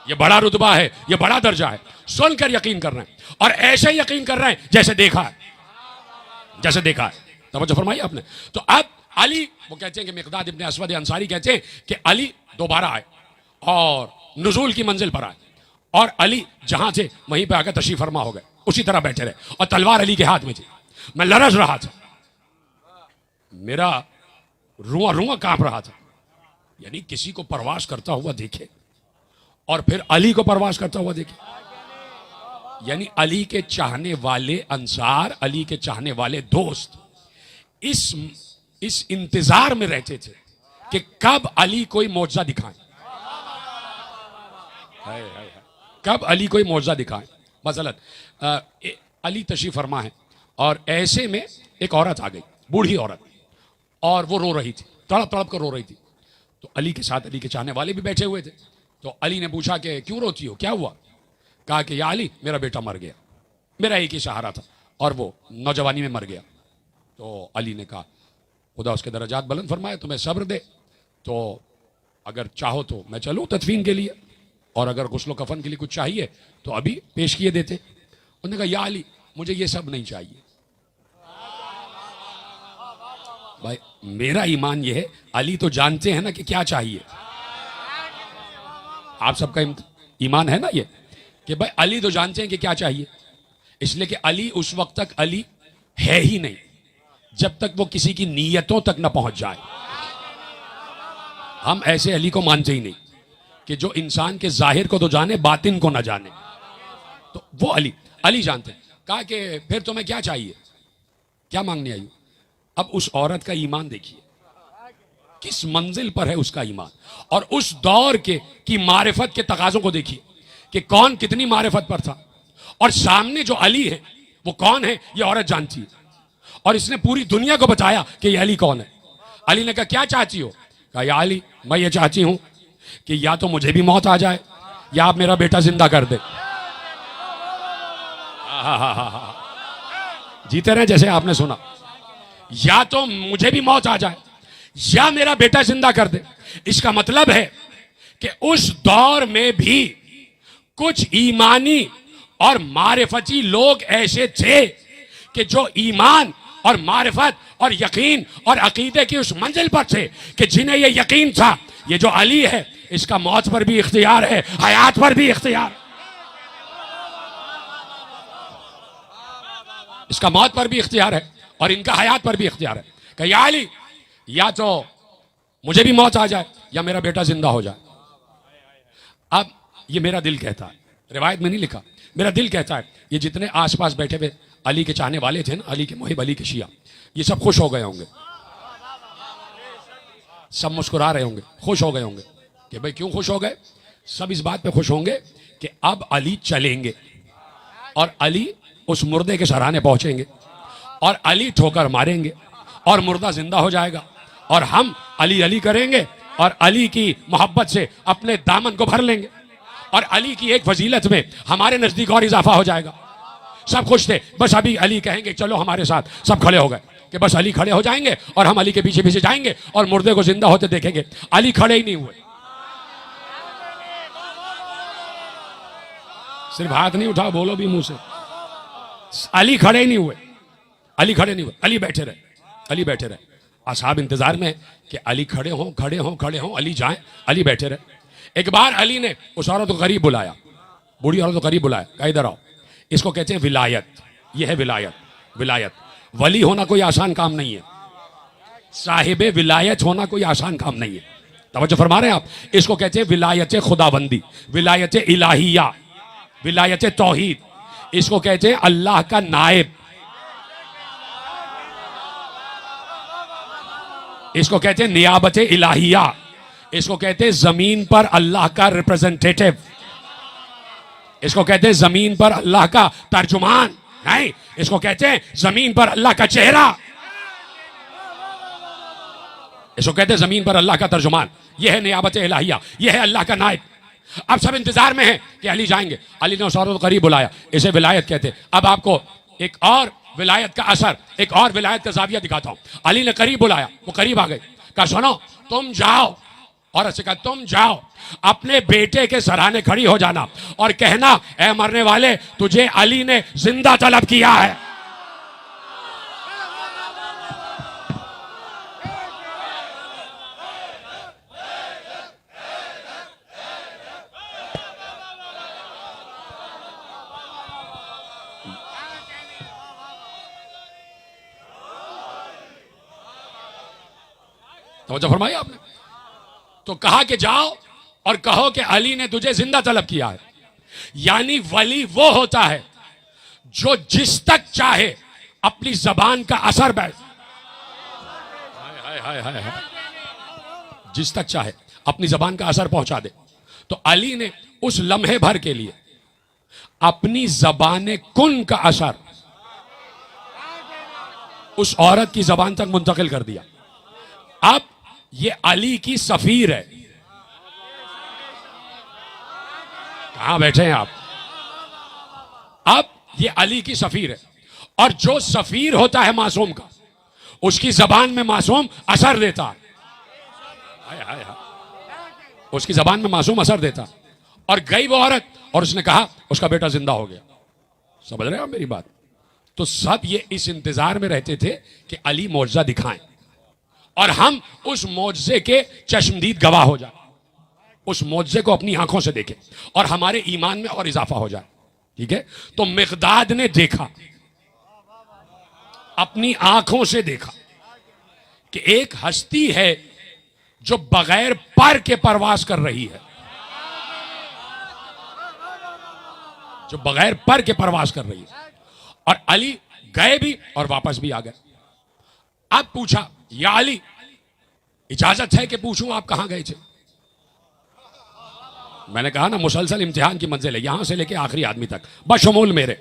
यह बड़ा रुतबा है, यह बड़ा दर्जा है। सुनकर यकीन कर रहे हैं, और ऐसे यकीन कर रहे हैं जैसे देखा है, जैसे देखा है। तवज्जो फरमाइए आपने। तो अब अली, वो कहते हैं कि मिक़दाद इब्न अस्वद अंसारी कहते हैं कि अली दोबारा आए और नुज़ूल की मंजिल पर आए, और अली जहां थे वहीं पे आकर तशरीफ फरमा हो गए, उसी तरह बैठे रहे, और तलवार अली के हाथ में थी। मैं लरज रहा था, मेरा रुआं रुआं कांप रहा था। यानी किसी को प्रवास करता हुआ देखे और फिर अली को प्रवास करता हुआ देखे, यानी अली के चाहने वाले अंसार, अली के चाहने वाले दोस्त इस इंतजार में रहते थे कि कब अली कोई मौजज़ा दिखाएं, कब अली कोई मौजज़ा दिखाएं। मसलन अली तशरीफ फरमा है, और ऐसे में एक औरत आ गई, बूढ़ी औरत, और वो रो रही थी, तड़प तड़प कर रो रही थी। तो अली के साथ अली के चाहने वाले भी बैठे हुए थे। तो अली ने पूछा कि क्यों रोती हो, क्या हुआ। कहा कि या अली, मेरा बेटा मर गया, मेरा एक ही सहारा था, और वो नौजवानी में मर गया। तो अली ने कहा, खुदा उसके दर्जात बुलंद फरमाए, तुम्हें सब्र दे। तो अगर चाहो तो मैं चलूँ तदफीन के लिए, और अगर गुस्लो कफन के लिए कुछ चाहिए तो अभी पेश किए देते। उन्होंने कहा, या अली, मुझे ये सब नहीं चाहिए। भाई मेरा ईमान ये है, अली तो जानते हैं ना कि क्या चाहिए। आप सबका ईमान है ना ये, कि भाई अली तो जानते हैं कि क्या चाहिए। इसलिए कि अली उस वक्त तक अली है ही नहीं जब तक वो किसी की नीयतों तक ना पहुंच जाए। हम ऐसे अली को मानते ही नहीं कि जो इंसान के जाहिर को तो जाने, बातिन को ना जाने। तो वो अली जानते हैं। कहा कि फिर तुम्हें क्या चाहिए, क्या मांगने आई हो। अब उस औरत का ईमान देखिए किस मंजिल पर है उसका ईमान, और उस दौर की मारिफत के तकाजों को देखिए कि कौन कितनी मारिफत पर था, और सामने जो अली है वो कौन है ये औरत जानती है, और इसने पूरी दुनिया को बताया कि ये अली कौन है। अली ने कहा, क्या चाहती हो। कहा, या अली, मैं ये चाहती हूं कि या तो मुझे भी मौत आ जाए या आप मेरा बेटा जिंदा कर दे। जीते रहे जैसे आपने सुना, या तो मुझे भी मौत आ जाए या मेरा बेटा जिंदा कर दे। इसका मतलब है कि उस दौर में भी कुछ ईमानी और मारिफती लोग ऐसे थे कि जो ईमान और मारिफत और यकीन और अकीदे की उस मंजिल पर थे कि जिन्हें यह यकीन था ये जो अली है इसका मौत पर भी इख्तियार है, हयात पर भी इख्तियार, इसका मौत पर भी इख्तियार है और इनका हयात पर भी इख्तियार है कि या अली, या तो मुझे भी मौत आ जाए या मेरा बेटा जिंदा हो जाए। अब ये मेरा दिल कहता है, रिवायत में नहीं लिखा, मेरा दिल कहता है ये जितने आसपास बैठे हुए अली के चाहने वाले थे ना, अली के मुहिब, अली के शिया, ये सब खुश हो गए होंगे, सब मुस्कुरा रहे होंगे, खुश हो गए होंगे कि भाई क्यों खुश हो गए? सब इस बात पे खुश होंगे कि अब अली चलेंगे और अली उस मुर्दे के सराहने पहुंचेंगे और अली ठोकर मारेंगे और मुर्दा जिंदा हो जाएगा और हम अली अली करेंगे और अली की मोहब्बत से अपने दामन को भर लेंगे और अली की एक फजीलत में हमारे नजदीक और इजाफा हो जाएगा। सब खुश थे, बस अभी अली कहेंगे चलो हमारे साथ, सब खड़े हो गए कि बस अली खड़े हो जाएंगे और हम अली के पीछे पीछे जाएंगे और मुर्दे को जिंदा होते देखेंगे। अली खड़े ही नहीं हुए, सिर्फ हाथ नहीं उठा, बोलो भी मुंह से, अली खड़े ही नहीं हुए, अली खड़े नहीं हुए, अली बैठे रहे, अली बैठे रहे। असहाब इंतजार में कि अली खड़े हों खड़े हों खड़े हों, अली जाएं, अली बैठे रहे। एक बार अली ने उस औरत को करीब बुलाया, बूढ़ी औरत को करीब बुलाया, कहा इधर आओ। इसको कहते हैं विलायत, यह है विलायत। विलायत, वली होना कोई आसान काम नहीं है, साहिबे विलायत होना कोई आसान काम नहीं है। तवज्जो फरमा रहे हैं आप? इसको कहते हैं विलायत खुदाबंदी, विलायत इलाहिया, विलायत तौहीद, इसको कहते हैं अल्लाह का नायब, इसको कहते हैं नियाबत इलाहिया, इसको कहते हैं जमीन पर अल्लाह का रिप्रेजेंटेटिव, इसको कहते हैं जमीन पर अल्लाह का तर्जुमान, नहीं, इसको कहते हैं जमीन पर अल्लाह का चेहरा, इसको कहते हैं जमीन पर अल्लाह का तर्जुमान। यह है नियाबत इलाहिया, यह है अल्लाह का नायब। अब सब इंतजार में है कि अली जाएंगे। अली ने उस औरत को करीब बुलाया, इसे विलायत कहते हैं। अब आपको एक और विलायत का असर, एक और विलायत का जाविया दिखाता हूं। अली ने करीब बुलाया, वो करीब आ गए, कहा सुनो तुम जाओ, और ऐसे कहा तुम जाओ अपने बेटे के सराहने खड़ी हो जाना और कहना ऐ मरने वाले तुझे अली ने जिंदा तलब किया है। तो फरमाया आपने, तो कहा कि जाओ और कहो कि अली ने तुझे जिंदा तलब किया है। यानी वली वो होता है जो जिस तक चाहे अपनी जबान का असर बैठ, हाय हाय हाय हाय, जिस तक चाहे अपनी जबान का असर पहुंचा दे। तो अली ने उस लम्हे भर के लिए अपनी जबान कुन का असर उस औरत की जबान तक मुंतकिल कर दिया। अब ये अली की सफीर है। कहां बैठे हैं आप? अब ये अली की सफीर है और जो सफीर होता है मासूम का, उसकी जबान में मासूम असर देता है। हाय हाय हाय, उसकी जबान में मासूम असर देता। और गई वो औरत और उसने कहा उसका बेटा जिंदा हो गया। समझ रहे हो मेरी बात? तो सब ये इस इंतजार में रहते थे कि अली मौजज़ा दिखाएं और हम उस मौजज़े के चश्मदीद गवाह हो जाए, उस मौजज़े को अपनी आंखों से देखें और हमारे ईमान में और इजाफा हो जाए। ठीक है? तो मिक़दाद ने देखा, अपनी आंखों से देखा कि एक हस्ती है जो बगैर पर के परवास कर रही है, जो बगैर पर के परवास कर रही है। और अली गए भी और वापस भी आ गए। अब पूछा या अली, इजाजत है कि पूछूं आप कहां गए थे? मैंने कहा ना मुसलसल इम्तिहान की मंजिल है, यहां से लेके आखिरी आदमी तक, बशमूल मेरे।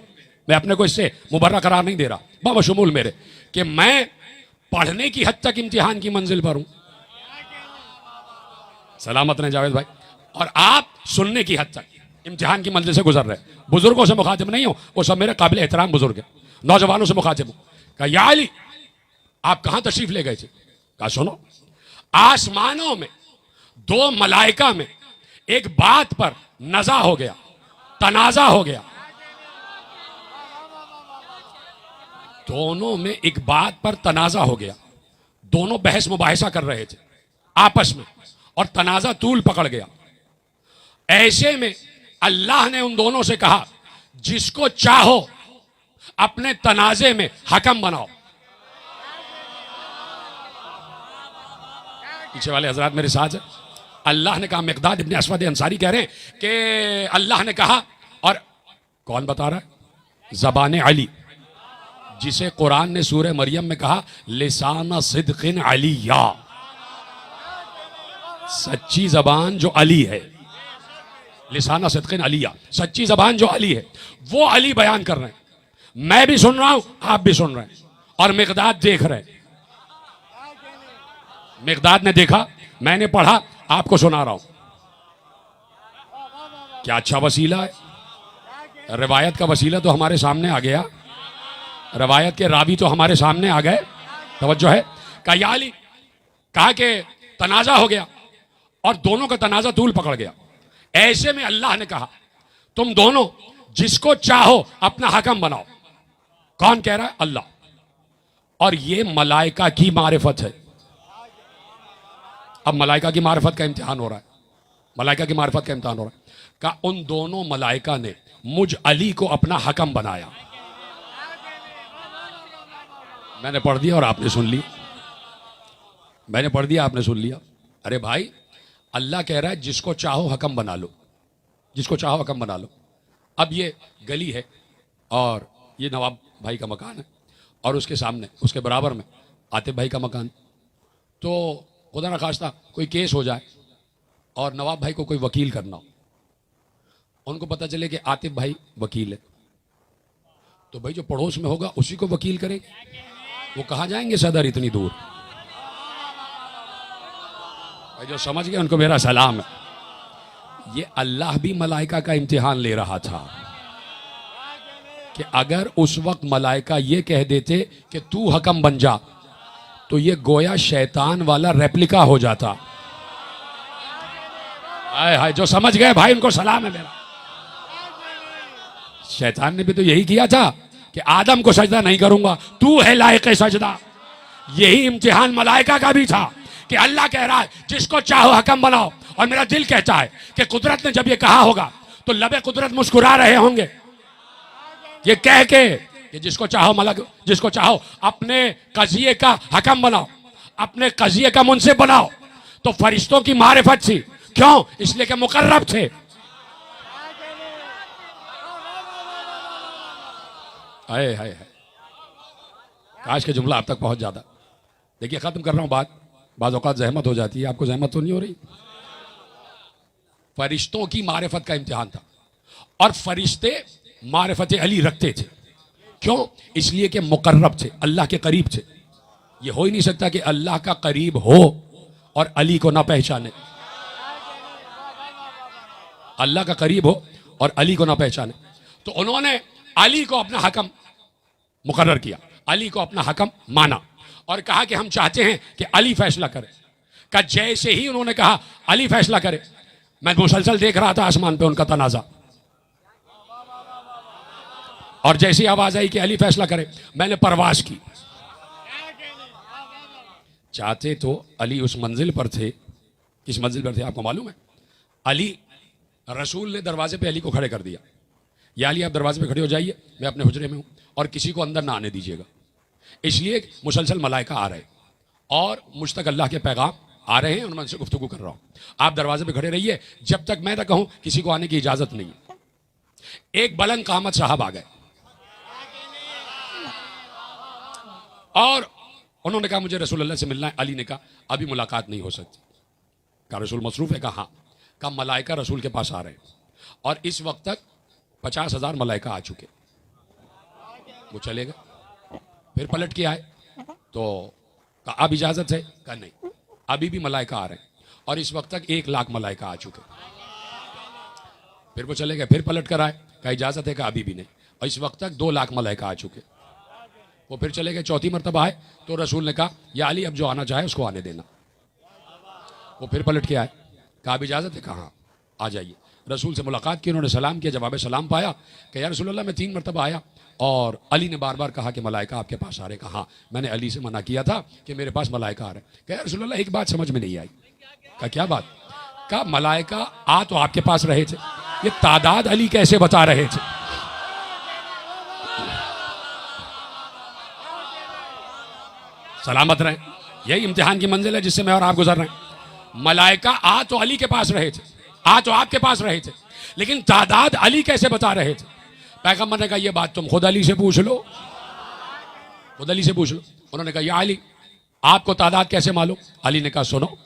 मैं अपने को इससे मुबर्रा करार नहीं दे रहा, बशमूल मेरे, कि मैं पढ़ने की हद तक इम्तिहान की मंजिल पर हूं, सलामत ने जावेद भाई, और आप सुनने की हद तक इम्तिहान की मंजिल से गुजर रहे। बुजुर्गों से मुखातिब नहीं हो, वो सब मेरे काबिल एहतराम बुजुर्ग हैं, नौजवानों से मुखातिब हूं। कहा या अली, आप कहां तशरीफ ले गए थे? कहा सुनो, आसमानों में दो मलाइका में एक बात पर नजा हो गया, तनाजा हो गया। दोनों में एक बात पर तनाजा हो गया, दोनों बहस मुबाहिसा कर रहे थे आपस में और तनाजा तूल पकड़ गया। ऐसे में अल्लाह ने उन दोनों से कहा, जिसको चाहो अपने तनाजे में हकम बनाओ। पीछे वाले हजरात मेरे साथ है। अल्लाह ने कहा, मिक़दाद इब्न अस्वद अंसारी कह रहे हैं कि अल्लाह ने कहा, और कौन बता रहा है? ज़बान अली, जिसे कुरान ने सूरह मरियम में कहा लिसान सिद्क़िन अलिया, सच्ची जबान जो अली है, लिसान सिद्क़िन अलिया, सच्ची जबान जो अली है, वो अली बयान कर रहे हैं। मैं भी सुन रहा हूं, आप भी सुन रहे हैं, और मिक़दाद देख रहे हैं। मिक़दाद ने देखा, मैंने पढ़ा, आपको सुना रहा हूं। क्या अच्छा वसीला है। रिवायत का वसीला तो हमारे सामने आ गया, रवायत के रावी तो हमारे सामने आ गए। तवज्जो है। कयाली कहा कि तनाजा हो गया और दोनों का तनाजा तूल पकड़ गया। ऐसे में अल्लाह ने कहा, तुम दोनों जिसको चाहो अपना हकम बनाओ। कौन कह रहा है? अल्लाह। और ये मलाइका की मारिफत है। अब मलाइका की मारिफत का इम्तिहान हो रहा है, मलाइका की मारिफत का इम्तिहान हो रहा है। का उन दोनों मलाइका ने मुझ अली को अपना हकम बनाया। मैंने पढ़ दिया और आपने सुन लिया, मैंने पढ़ दिया, आपने सुन लिया। अरे भाई, अल्लाह कह रहा है जिसको चाहो हकम बना लो, जिसको चाहो हकम बना लो। अब ये गली है और ये नवाब भाई का मकान है और उसके सामने, उसके बराबर में आतिफ भाई का मकान। तो खुदा न खास्ता कोई केस हो जाए और नवाब भाई को कोई वकील करना हो, उनको पता चले कि आतिफ भाई वकील है, तो भाई जो पड़ोस में होगा उसी को वकील करेंगे। वो कहाँ जाएंगे सदर इतनी दूर? भाई जो समझ गए उनको मेरा सलाम है। ये अल्लाह भी मलाइका का इम्तिहान ले रहा था कि अगर उस वक्त मलाइका ये कह देते कि तू हकम बन जा, तो ये गोया शैतान वाला रेप्लिका हो जाता। हाय हाय, जो समझ गए भाई उनको सलाम है मेरा। शैतान ने भी तो यही किया था कि आदम को सजदा नहीं करूंगा, तू है लायक सजदा। यही इम्तिहान मलाइका का भी था कि अल्लाह कह रहा है जिसको चाहो हकम बनाओ। और मेरा दिल कहता है कि कुदरत ने जब ये कहा होगा तो लबे कुदरत मुस्कुरा रहे होंगे, ये कह के कि जिसको चाहो मलक, जिसको चाहो अपने कजिए का हकम बनाओ, अपने कजिए का मुंसिफ बनाओ। तो फरिश्तों की मारिफत थी। क्यों? इसलिए कि मुकर्रब थे। हाय हाय हाय, काश के जुमला आप तक पहुंच जाता। देखिए, खत्म कर रहा हूं बात, बाज़ औक़ात ज़हमत हो जाती है, आपको ज़हमत तो नहीं हो रही। फरिश्तों की मारिफत का इम्तिहान था और फरिश्ते मारिफत अली रखते थे। क्यों? इसलिए कि मुकर्रब थे, अल्लाह के करीब थे। ये हो ही नहीं सकता कि अल्लाह का करीब हो और अली को ना पहचाने, अल्लाह का करीब हो और अली को ना पहचाने। तो उन्होंने अली को अपना हकम मुकर्रर किया, अली को अपना हकम माना और कहा कि हम चाहते हैं कि अली फैसला करे। का जैसे ही उन्होंने कहा अली फैसला करे, मैं मुसलसल देख रहा था आसमान पे उनका तनाजा, और जैसी आवाज आई कि अली फैसला करे, मैंने परवाज की। चाहते तो अली उस मंजिल पर थे। किस मंजिल पर थे आपको मालूम है? अली, रसूल ने दरवाजे पे अली को खड़े कर दिया, या अली आप दरवाजे पे खड़े हो जाइए, मैं अपने हुजरे में हूं और किसी को अंदर ना आने दीजिएगा। इसलिए मुसलसल मलाइका आ रहे और मुझ तक अल्लाह के पैगाम आ रहे हैं और मैं उनसे गुफ्तगू कर रहा हूं। आप दरवाजे पे खड़े रहिए जब तक मैं ना कहूं किसी को आने की इजाजत नहीं है। एक बुलंद कामत साहब आ गए और उन्होंने कहा मुझे रसूलुल्लाह से मिलना है। अली ने कहा अभी मुलाकात नहीं हो सकती। कहा रसूल मसरूफ है? कहा हाँ। कहा मलाइका रसूल के पास आ रहे हैं और इस वक्त तक 50,000 मलाइका आ चुके। वो चले गए, फिर पलट के आए तो कहा अब इजाजत है? कहा नहीं, अभी भी मलाइका आ रहे हैं और इस वक्त तक 1 लाख मलाइका आ चुके। फिर वो चले गए, फिर पलट कर आए, कहा इजाजत है? कहा अभी भी नहीं, और इस वक्त तक 2 लाख मलाइका आ चुके। वो फिर चले गए, चौथी मरतबा आए तो रसूल ने कहा या अली अब जो आना चाहे उसको आने देना। वो फिर पलट के आए, कहा अब इजाज़त है? कहाँ, आ जाइए। रसूल से मुलाकात की, उन्होंने सलाम किया, जवाब सलाम पाया। कि या रसूल अल्लाह मैं 3 मरतबा आया और अली ने बार बार कहा कि मलाइका आपके पास आ रहे। कहा मैंने अली से मना किया था कि मेरे पास मलाइका आ रहे। कहा या रसूल अल्लाह एक बात समझ में नहीं आई। कहा क्या बात? कहा मलाइका आ तो आपके पास रहे थे, ये तादाद अली कैसे बता रहे थे? सलामत रहे, यही इम्तिहान की मंजिल है जिससे मैं और आप गुजर रहे हैं। मलाइका आ तो अली के पास रहे थे, आ तो आपके पास रहे थे, लेकिन तादाद अली कैसे बता रहे थे? पैगंबर ने कहा यह बात तुम खुद अली से पूछ लो, खुद अली से पूछ लो। उन्होंने कहा या अली आपको तादाद कैसे मालूम? अली ने कहा सुनो,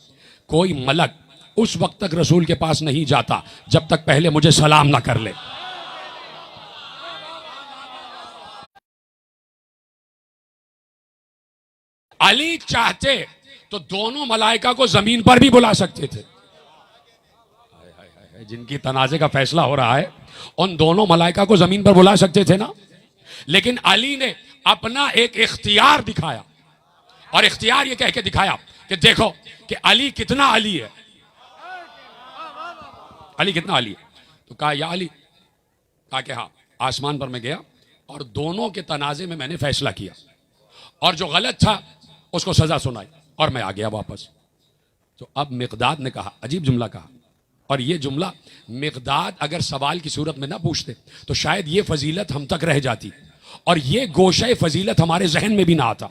कोई मलक उस वक्त तक रसूल के पास नहीं जाता जब तक पहले मुझे सलाम ना कर ले। अली चाहते तो दोनों मलाइका को जमीन पर भी बुला सकते थे। जिनकी तनाजे का फैसला हो रहा है उन दोनों मलाइका को जमीन पर बुला सकते थे ना, लेकिन अली ने अपना एक इख्तियार दिखाया और इख्तियार ये कह के दिखाया कि देखो कि अली कितना अली है, अली कितना अली है। तो कहा या अली, कहा कि हाँ, आसमान पर मैं गया और दोनों के तनाजे में मैंने फैसला किया और जो गलत था उसको सजा सुनाई और मैं आ गया वापस। तो अब मिक़दाद ने कहा, अजीब जुमला कहा, और ये जुमला मिक़दाद अगर सवाल की सूरत में ना पूछते तो शायद ये फजीलत हम तक रह जाती और ये गोशे फजीलत हमारे जहन में भी ना आता।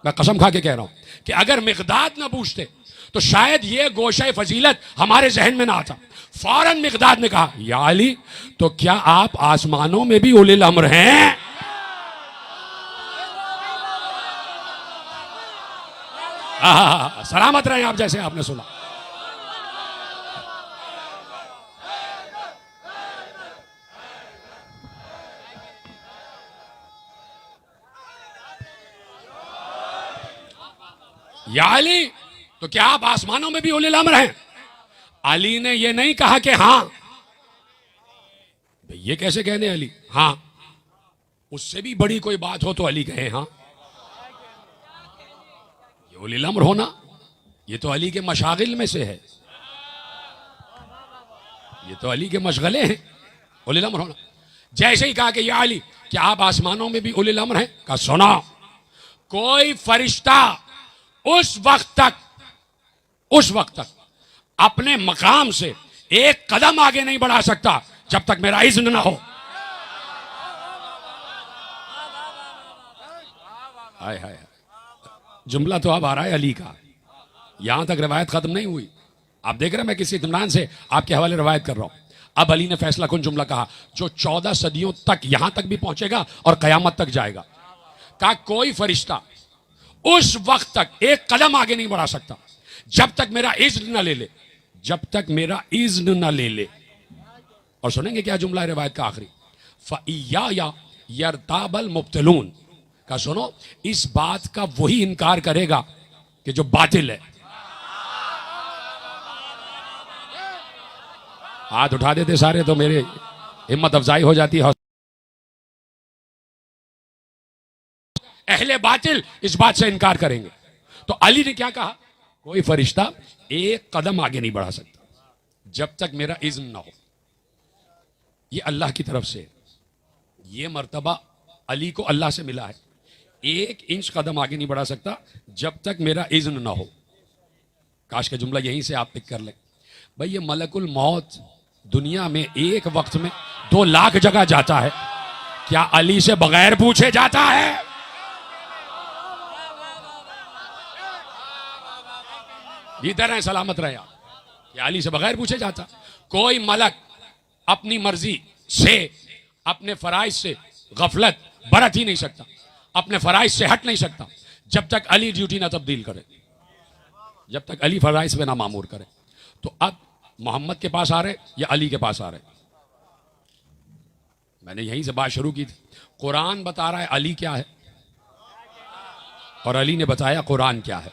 मैं कसम खा के कह रहा हूं कि अगर मिक़दाद ना पूछते तो शायद ये गोशे फजीलत हमारे जहन में ना आता। फौरन मिक़दाद ने कहा या अली, तो क्या आप आसमानों में भी उलिल अम्र हैं? सलामत रहे आप, जैसे आपने सुना। या अली, तो क्या आप आसमानों में भी उलिल अम्र हैं? अली ने यह नहीं कहा कि हां। ये कैसे कहने अली हां? उससे भी बड़ी कोई बात हो तो अली कहे हां। ये उलिल अम्र होना, ये तो अली के मशागिल में से है, ये तो अली के मशगले हैं उलिल अम्र होना। जैसे ही कहा कि या अली, क्या आप आसमानों में भी उलिल अम्र हैं? कहा सुना, कोई फरिश्ता उस वक्त तक अपने मकाम से एक कदम आगे नहीं बढ़ा सकता जब तक मेरा इज़्न ना हो। हाय हाय, जुमला तो अब आ रहा है अली का, यहां तक रवायत खत्म नहीं हुई। आप देख रहे हैं मैं किसी इत्मीनान से आपके हवाले रवायत कर रहा हूं। अब अली ने फैसला कुन जुमला कहा जो 14 सदियों तक यहां तक भी पहुंचेगा और कयामत तक जाएगा। कहा कोई फरिश्ता उस वक्त तक एक कदम आगे नहीं बढ़ा सकता जब तक मेरा इज़्न न ले ले, जब तक मेरा इज़्न न ले ले। और सुनेंगे क्या जुमला है रिवायत का आखिरी, फ़इय्या यरताबल मुब्तिलून। का सुनो, इस बात का वही इनकार करेगा कि जो बातिल है। हाथ उठा देते सारे तो मेरे हिम्मत अफजाई हो जाती है। अहले बातिल इस बात से इनकार करेंगे। तो अली ने क्या कहा, कोई फरिश्ता एक कदम आगे नहीं बढ़ा सकता जब तक मेरा इज़्न ना हो। ये अल्लाह की तरफ से, ये मर्तबा अली को अल्लाह से मिला है। एक इंच कदम आगे नहीं बढ़ा सकता जब तक मेरा इज़्न ना हो। काश का जुमला यहीं से आप पिक कर लें। भाई ये मलकुल मौत दुनिया में एक वक्त में 2 लाख जगह जाता है, क्या अली से बगैर पूछे जाता है? इधर है, सलामत रहे आप, क्या अली से बगैर पूछे जाता? कोई मलक अपनी मर्जी से अपने फराइज से गफलत बरत ही नहीं सकता, अपने फराइज से हट नहीं सकता जब तक अली ड्यूटी ना तब्दील करे, जब तक अली फराइज पे ना मामूर करे। तो अब मोहम्मद के पास आ रहे या अली के पास आ रहे? मैंने यहीं से बात शुरू की थी। कुरान बता रहा है अली क्या है और अली ने बताया कुरान क्या है।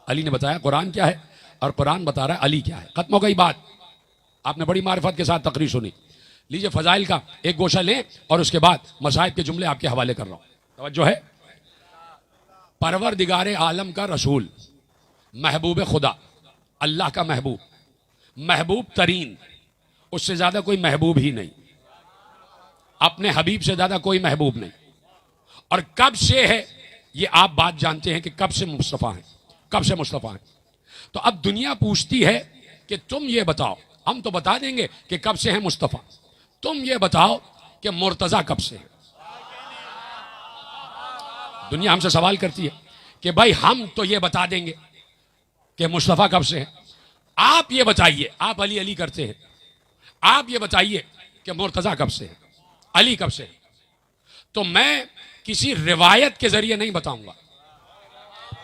अली ने बताया कुरान क्या है और कुरान बता रहा है अली क्या है। खत्म हो गई बात। आपने बड़ी मारिफत के साथ तकरीर सुनी। लीजिए फजाइल का एक गोशा लें और उसके बाद मसाइब के जुमले आपके हवाले कर रहा हूं। तवज्जो है। परवरदिगारे आलम का रसूल महबूब खुदा अल्लाह का महबूब, महबूब तरीन, उससे ज्यादा कोई महबूब ही नहीं, अपने हबीब से ज्यादा कोई महबूब नहीं। और कब से है ये आप बात जानते हैं कि कब से मुस्तफ़ा हैं, कब से मुस्तफ़ा हैं। तो अब दुनिया पूछती है कि तुम ये बताओ, हम तो बता देंगे कि कब से है मुस्तफ़ा, तुम ये बताओ कि मुर्तज़ा कब से है। दुनिया हमसे सवाल करती है कि भाई हम तो ये बता देंगे कि मुस्तफ़ा कब से है, आप ये बताइए, आप अली अली करते हैं, आप ये बताइए कि मुर्तज़ा कब से है, अली कब से है। तो मैं किसी रिवायत के जरिए नहीं बताऊंगा,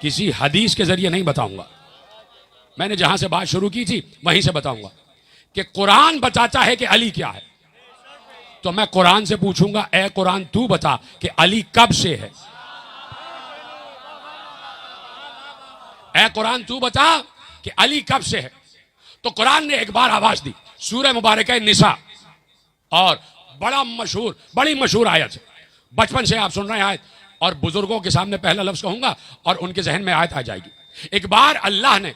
किसी हदीस के जरिए नहीं बताऊंगा, मैंने जहां से बात शुरू की थी वहीं से बताऊंगा कि कुरान बताता है कि अली क्या है। तो मैं कुरान से पूछूंगा, ए कुरान तू बता कि अली कब से है। ए कुरान तू बता कि अली कब से है। तो कुरान ने एक बार आवाज दी, सूरह मुबारक है निसा, और बड़ा मशहूर, बड़ी मशहूर आयत है, बचपन से आप सुन रहे हैं आयत, और बुजुर्गों के सामने पहला लफ्ज कहूंगा और उनके जहन में आयत आ जाएगी। एक बार अल्लाह ने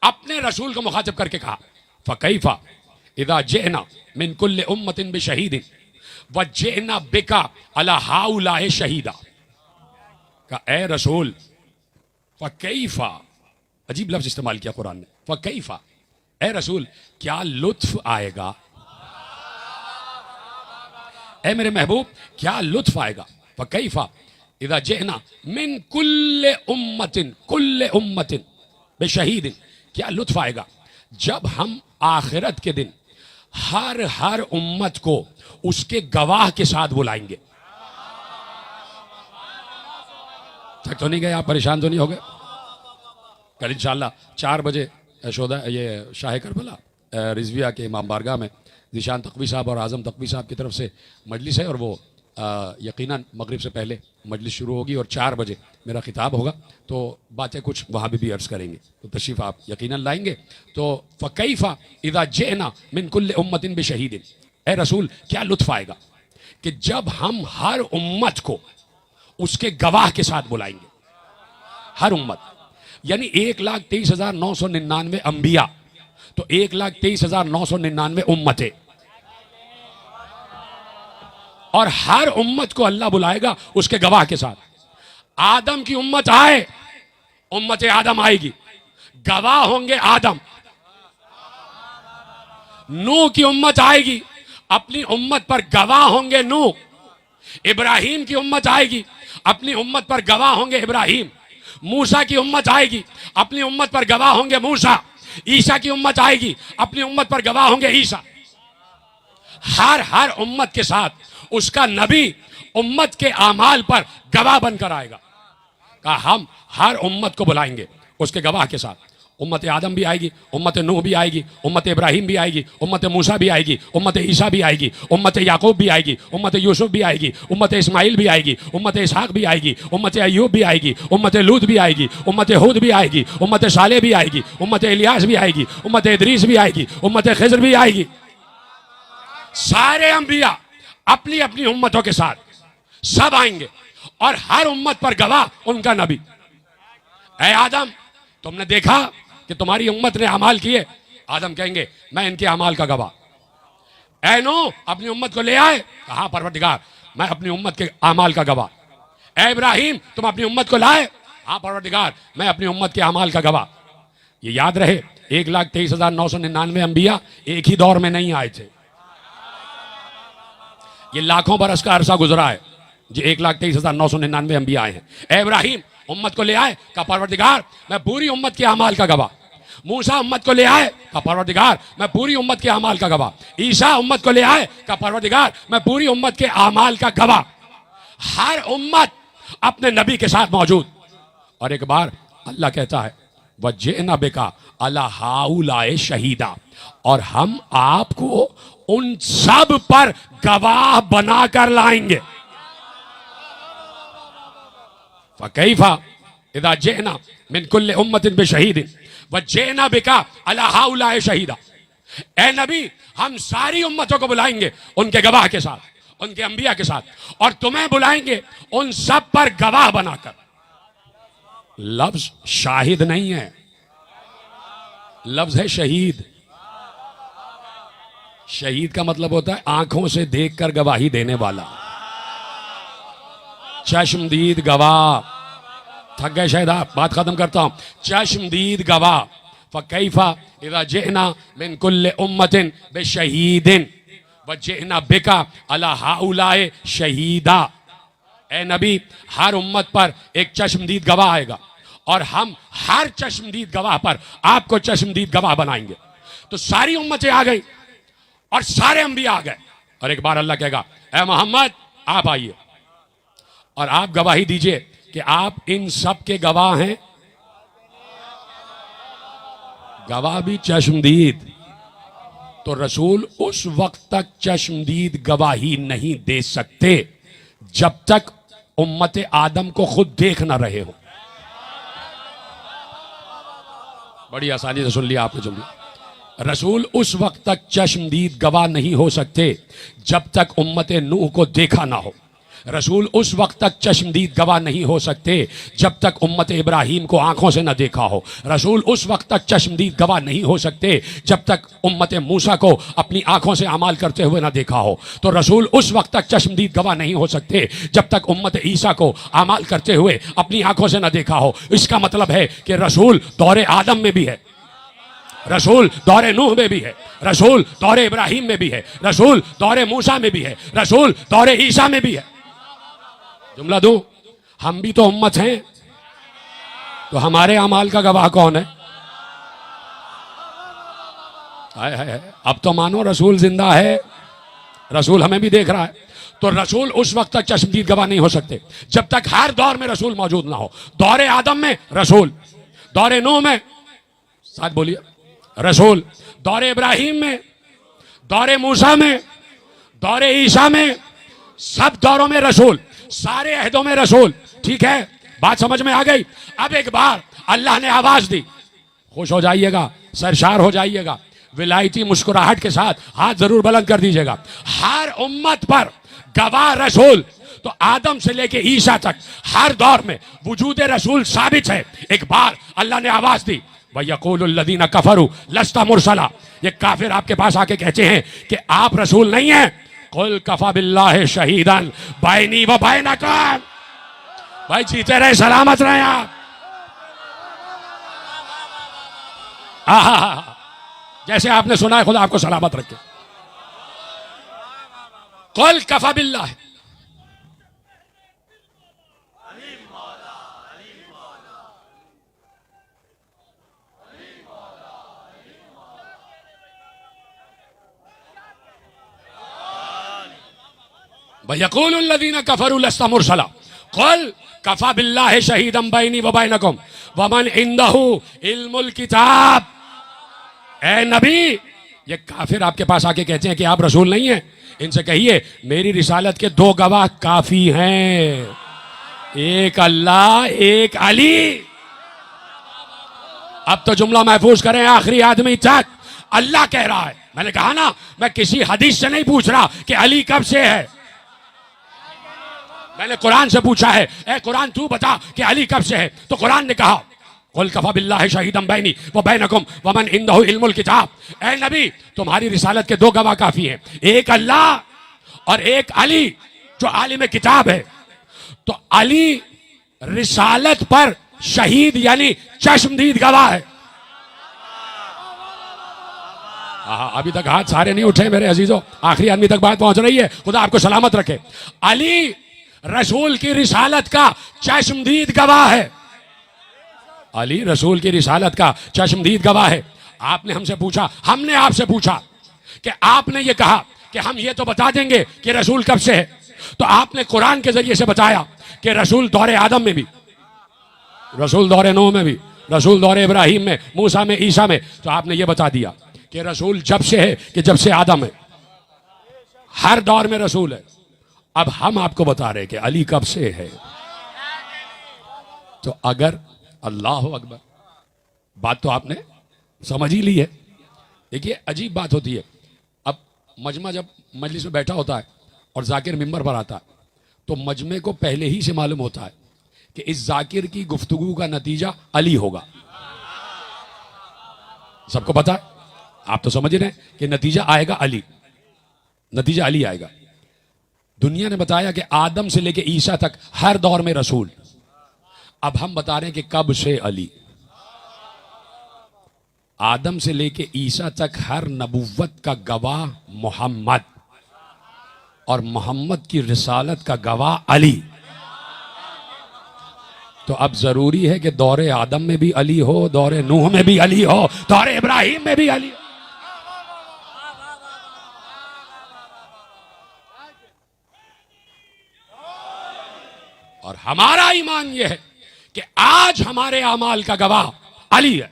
अपने रसूल को मुखातिब करके कहा, फ़कैफ़ा इज़ा जिअना मिन कुल्लि उम्मतिन बिशहीदिन व जिअना बिका अला हाउलाए शहीदा। का ए रसूल, फ़कैफ़ा, अजीब लफ्ज इस्तेमाल किया कुरान ने, फ़कैफ़ा, ए रसूल क्या लुत्फ आएगा, ए मेरे महबूब क्या लुत्फ आएगा। फ़कैफ़ा इज़ा जिअना मिन कुल्लि उम्मतिन बिशहीदिन, क्या लुत्फ आएगा जब हम आखिरत के दिन हर उम्मत को उसके गवाह के साथ बुलाएंगे। थक तो नहीं गए आप, परेशान तो नहीं हो गए। कल इंशाअल्लाह 4 बजे शोदा ये शाह करबला रिजविया के इमाम बारगाह में ज़ीशान तक़वी साहब और आज़म तक़वी साहब की तरफ से मजलिस है, और वो यकीनन मगरिब से पहले मजलिस शुरू होगी और 4 बजे मेरा खिताब होगा। तो बातें कुछ वहाँ भी अर्ज़ करेंगे, तो तशरीफ़ आप यकीनन लाएंगे। तो फ़कैफ़ा इज़ा जिअना मिन कुल्लि उम्मतिन बिशहीदिन, ए रसूल क्या लुत्फ़ आएगा कि जब हम हर उम्मत को उसके गवाह के साथ बुलाएंगे। हर उम्मत यानी 1,23,999 अंबिया, तो 1,23,999 उम्मतें, और हर उम्मत को अल्लाह बुलाएगा उसके गवाह के साथ। आदम की उम्मत आए, उम्मत आदम आएगी, गवाह होंगे आदम। नूह की उम्मत आएगी, अपनी उम्मत पर गवाह होंगे नूह। इब्राहिम की उम्मत आएगी, अपनी उम्मत पर गवाह होंगे इब्राहिम। मूसा की उम्मत आएगी, अपनी उम्मत पर गवाह होंगे मूसा। ईसा की उम्मत आएगी, अपनी उम्मत पर गवाह होंगे ईसा। हर उम्मत के साथ उसका नबी उम्मत के आमाल पर गवाह बनकर आएगा। कहा हम हर उम्मत को बुलाएंगे उसके गवाह के साथ। उम्मत आदम भी आएगी, उम्मत नूह भी आएगी, उम्मत इब्राहिम भी आएगी, उम्मत मूसा भी आएगी, उम्मत ईसा भी आएगी, उम्मत याकूब भी आएगी, उम्मत यूसुफ भी आएगी, उम्मत इस्माइल भी आएगी, उम्मत इसहाक भी आएगी, उम्मत अय्यूब भी आएगी, उम्मत लूत भी आएगी, उम्मत हूद भी आएगी, उम्मत सालेह भी आएगी, उम्मत इलियास भी आएगी, उम्मत इदरीस भी आएगी, उम्मत खिज़र भी आएगी। सारे अंबिया अपनी अपनी उम्मतों के साथ सब आएंगे, और हर उम्मत पर गवाह उनका नबी। ऐ आदम, तुमने देखा कि तुम्हारी उम्मत ने अमाल किए। आदम कहेंगे मैं इनके अमाल का गवाह। ऐ नूह, अपनी उम्मत को ले आए। कहा परवरदिगार मैं अपनी उम्मत के अमाल का गवाह। ऐ इब्राहिम, तुम अपनी उम्मत को लाए। हाँ परवरदिगार मैं अपनी उम्मत के अमाल का गवाह। ये याद रहे 1,23,999 अंबिया एक ही दौर में नहीं आए थे, ये लाखों बरस का अरसा गुजरा है जो 1,23,999 अंबिया आए हैं। ऐ इब्राहिम, उम्मत को ले आए। का परवरदिगार मैं पूरी उम्मत के अमाल का गवाह। मूसा उम्मत को ले आए। का परवरदिगार मैं पूरी उम्मत के अमाल का गवाह। ईसा उम्मत को ले आए। का परवरदिगार मैं पूरी उम्मत के अमाल का गवाह। हर उम्मत अपने नबी के साथ मौजूद। और एक बार अल्लाह कहता है वज्जना बिका अला हाउलाए शहीदा, और हम आपको उन सब पर गवाह बनाकर लाएंगे। फ़कैफ़ा इज़ा जिअना मिन कुल्लि उम्मतिन बिशहीदिन वज्जना बिका अला हाउलाए शहीदा। ए नबी, हम सारी उम्मतों को बुलाएंगे उनके गवाह के साथ, उनके अंबिया के साथ, और तुम्हें बुलाएंगे उन सब पर गवाह बनाकर। लफ्ज शाहिद नहीं है, लफ्ज है शहीद। शहीद का मतलब होता है आंखों से देखकर गवाही देने वाला, चश्मदीद गवाह। थक गए शायद आप, बात खत्म करता हूं। चश्मदीद गवाह। फकैफा इज़ा जिअना मिन कुल्लि उम्मतिन बिशहीदिन व जिअना बिका अला हाउलाए शहीदा। ए नबी, हर उम्मत पर एक चश्मदीद गवाह आएगा और हम हर चश्मदीद गवाह पर आपको चश्मदीद गवाह बनाएंगे। तो सारी उम्मतें आ गई और सारे अंबिया आ गए और एक बार अल्लाह कहेगा, ए मोहम्मद आप आइए और आप गवाही दीजिए कि आप इन सब के गवाह हैं। गवाह भी चश्मदीद। तो रसूल उस वक्त तक चश्मदीद गवाही नहीं दे सकते जब तक उम्मत आदम को खुद देख ना रहे हो। बड़ी आसानी से सुन लिया आपने जुमला। रसूल उस वक्त तक चश्मदीद गवाह नहीं हो सकते जब तक उम्मत नूह को देखा ना हो। रसूल उस वक्त तक चश्मदीद गवाह नहीं हो सकते जब तक उम्मत इब्राहीम को आंखों से न देखा हो। रसूल उस वक्त तक चश्मदीद गवाह नहीं हो सकते जब तक उम्मत मूसा को अपनी आंखों से अमाल करते हुए न देखा हो। तो रसूल उस वक्त तक चश्मदीद गवाह नहीं हो सकते जब तक उम्मत ईसा को अमाल करते हुए अपनी आंखों से न देखा हो। इसका मतलब है कि रसूल दौरे आदम में भी है, रसूल दौरे नूह में भी है, रसूल दौरे इब्राहीम में भी है, रसूल दौरे मूसा में भी है, रसूल दौरे ईसा में भी है। जुमला दूं, हम भी तो उम्मत हैं, तो हमारे अमाल का गवाह कौन है? हाय हाय हाय, अब तो मानो रसूल जिंदा है, रसूल हमें भी देख रहा है। तो रसूल उस वक्त तक चश्मदीद गवाह नहीं हो सकते जब तक हर दौर में रसूल मौजूद ना हो। दौरे आदम में रसूल, दौरे नूह में, साथ बोलिए, रसूल, दौरे इब्राहीम में, दौरे मूसा में, दौरे ईसा में, सब दौरों में रसूल, सारे अहदों में रसूल। ठीक है, बात समझ में आ गई। अब एक बार अल्लाह ने आवाज दी, खुश हो जाइएगा, सरशार हो जाइएगा, विलायती मुस्कुराहट के साथ हाथ जरूर बुलंद कर दीजिएगा। हर उम्मत पर गवाह रसूल। तो आदम से लेके ईसा तक हर दौर में वजूद रसूल साबित है। एक बार अल्लाह ने आवाज दी, वयक़ूलुल्लज़ीना कफ़रू लस्ता मुरसला। ये काफिर आपके पास आके कहते हैं कि आप रसूल नहीं हैं। कुल कफ़ा बिल्लाहि शहीदन बैनी व बैनकुम। भाई जीते रहे, सलामत रहे आप। आहा, जैसे आपने सुना है, खुदा आपको सलामत रखे। कुल कफ़ा बिल्लाहि, वयक़ूलुल्लज़ीना कफ़रू लस्ता मुरसला कुल कफ़ा बिल्लाहि शहीदन बैनी व बैनकुम व मन इंदहु इल्मुल किताब। ए नबी, ये काफिर आपके पास आके कहते हैं कि आप रसूल नहीं हैं। इनसे कहिए मेरी रिसालत के दो गवाह काफी हैं, एक अल्लाह, एक अली। अब तो जुमला महफूज करें आखिरी आदमी तक। अल्लाह कह रहा है, मैंने कहा ना, मैं किसी हदीस से नहीं पूछ रहा कि अली कब से है। मैंने कुरान से पूछा है, ए कुरान तू बता कि अली कब से है। तो कुरान ने कहा, कुल कफ़ा बिल्लाहि शहीदन बैनी व बैनकुम व मन इंदहु इल्मुल किताब। ए नबी, तुम्हारी रिसालत के दो गवाह काफी हैं, एक अल्लाह और एक अली जो आलिम किताब है। तो अली रिसालत पर शहीद यानी चश्मदीद गवाह है। अभी तक हाथ सारे नहीं उठे मेरे अजीजों, आखिरी आदमी तक बात पहुंच रही है, खुदा आपको सलामत रखे। अली रसूल की रिसालत का चश्मदीद गवाह है। अली रसूल की रिसालत का चश्मदीद गवाह है। आपने हमसे पूछा, हमने आपसे पूछा कि आपने ये कहा कि हम ये तो बता देंगे कि रसूल कब से है। तो आपने कुरान के जरिए से बताया कि रसूल दौरे आदम में भी, रसूल दौरे नूह में भी, रसूल दौरे इब्राहीम में, मूसा में, ईसा में। तो आपने ये बता दिया कि रसूल जब से है कि जब से आदम है, हर दौर में रसूल है। अब हम आपको बता रहे कि अली कब से है। तो अगर अल्लाह अकबर, बात तो आपने समझ ही ली है। देखिए अजीब बात होती है, अब मजमा जब मजलिस में बैठा होता है और जाकिर मिंबर पर आता है, तो मजमे को पहले ही से मालूम होता है कि इस जाकिर की गुफ्तगू का नतीजा अली होगा। सबको पता है, आप तो समझ रहे हैं कि नतीजा आएगा अली, नतीजा अली आएगा। दुनिया ने बताया कि आदम से लेके ईसा तक हर दौर में रसूल, अब हम बता रहे हैं कि कब से अली। आदम से लेके ईसा तक हर नबुव्वत का गवाह मोहम्मद, और मोहम्मद की रिसालत का गवाह अली। तो अब जरूरी है कि दौरे आदम में भी अली हो, दौरे नूह में भी अली हो, दौरे इब्राहिम में भी अली हो। और हमारा ईमान यह है कि आज हमारे अमाल का गवाह अली है,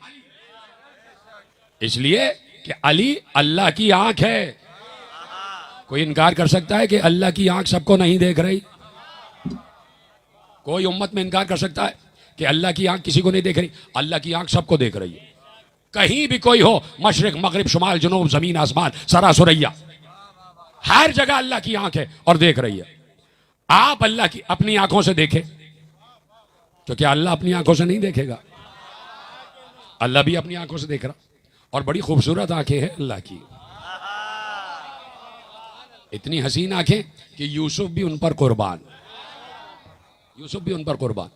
इसलिए कि अली अल्लाह की आंख है। कोई इनकार कर सकता है कि अल्लाह की आंख सबको नहीं देख रही? कोई उम्मत में इनकार कर सकता है कि अल्लाह की आंख किसी को नहीं देख रही? अल्लाह की आंख सबको देख रही है। कहीं भी कोई हो, मशरिक मगरिब शुमाल जुनूब जमीन आसमान सरा सुरैया, हर जगह अल्लाह की आंख है और देख रही है। आप अल्लाह की अपनी आंखों से देखें तो क्या अल्लाह अपनी आंखों से नहीं देखेगा? अल्लाह भी अपनी आंखों से देख रहा, और बड़ी खूबसूरत आंखें हैं अल्लाह की, इतनी हसीन आंखें कि यूसुफ भी उन पर कुर्बान, यूसुफ भी उन पर कुर्बान।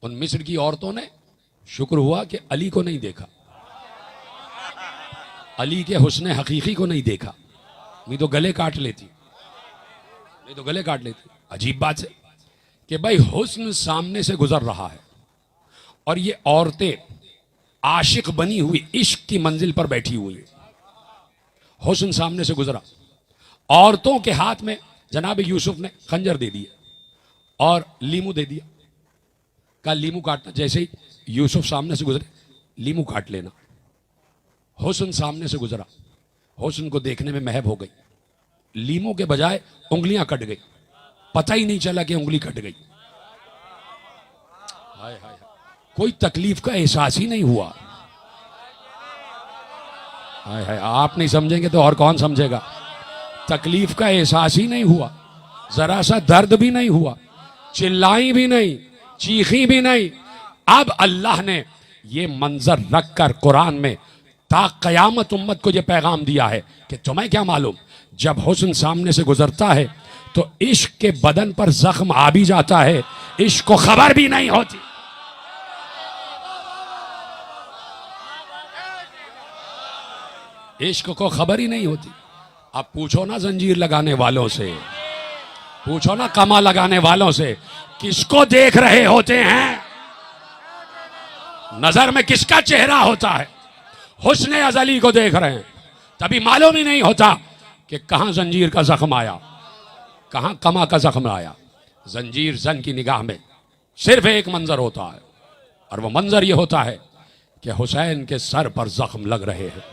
उन मिस्र की औरतों ने शुक्र हुआ कि अली को नहीं देखा, अली के हुस्न हकीकी को नहीं देखा, नहीं तो गले काट लेती, नहीं तो गले काट लेती। अजीब बात है कि भाई हुस्न सामने से गुजर रहा है और ये औरतें आशिक बनी हुई इश्क की मंजिल पर बैठी हुई है। हुस्न सामने से गुजरा, औरतों के हाथ में जनाब यूसुफ ने खंजर दे दिया और लीमू दे दिया, कहा लीमू काटना। जैसे ही यूसुफ सामने से गुजरे, लीमू काट लेना। हुस्न सामने से गुजरा, हुस्न को देखने में महब हो गई, लीमू के बजाय उंगलियां कट गई, पता ही नहीं चला कि उंगली कट गई। हाय हाय, कोई तकलीफ का एहसास ही नहीं हुआ। हाय हाय, आप नहीं समझेंगे तो और कौन समझेगा? तकलीफ का एहसास ही नहीं हुआ, जरा सा दर्द भी नहीं हुआ, चिल्लाई भी नहीं, चीखी भी नहीं। अब अल्लाह ने ये मंजर रखकर कुरान में ता कयामत उम्मत को ये पैगाम दिया है कि तुम्हें क्या मालूम, जब हुस्न सामने से गुजरता है तो इश्क के बदन पर जख्म आ भी जाता है, इश्क को खबर भी नहीं होती। इश्क को खबर ही नहीं होती। अब पूछो ना जंजीर लगाने वालों से, पूछो ना कमा लगाने वालों से, किसको देख रहे होते हैं? नजर में किसका चेहरा होता है? हुस्न अजली को देख रहे हैं, तभी मालूम ही नहीं होता कि कहां जंजीर का जख्म आया, कहां कमा का जख्म आया। जंजीर जन की निगाह में सिर्फ एक मंजर होता है, और वह मंजर यह होता है कि हुसैन के सर पर जख्म लग रहे हैं।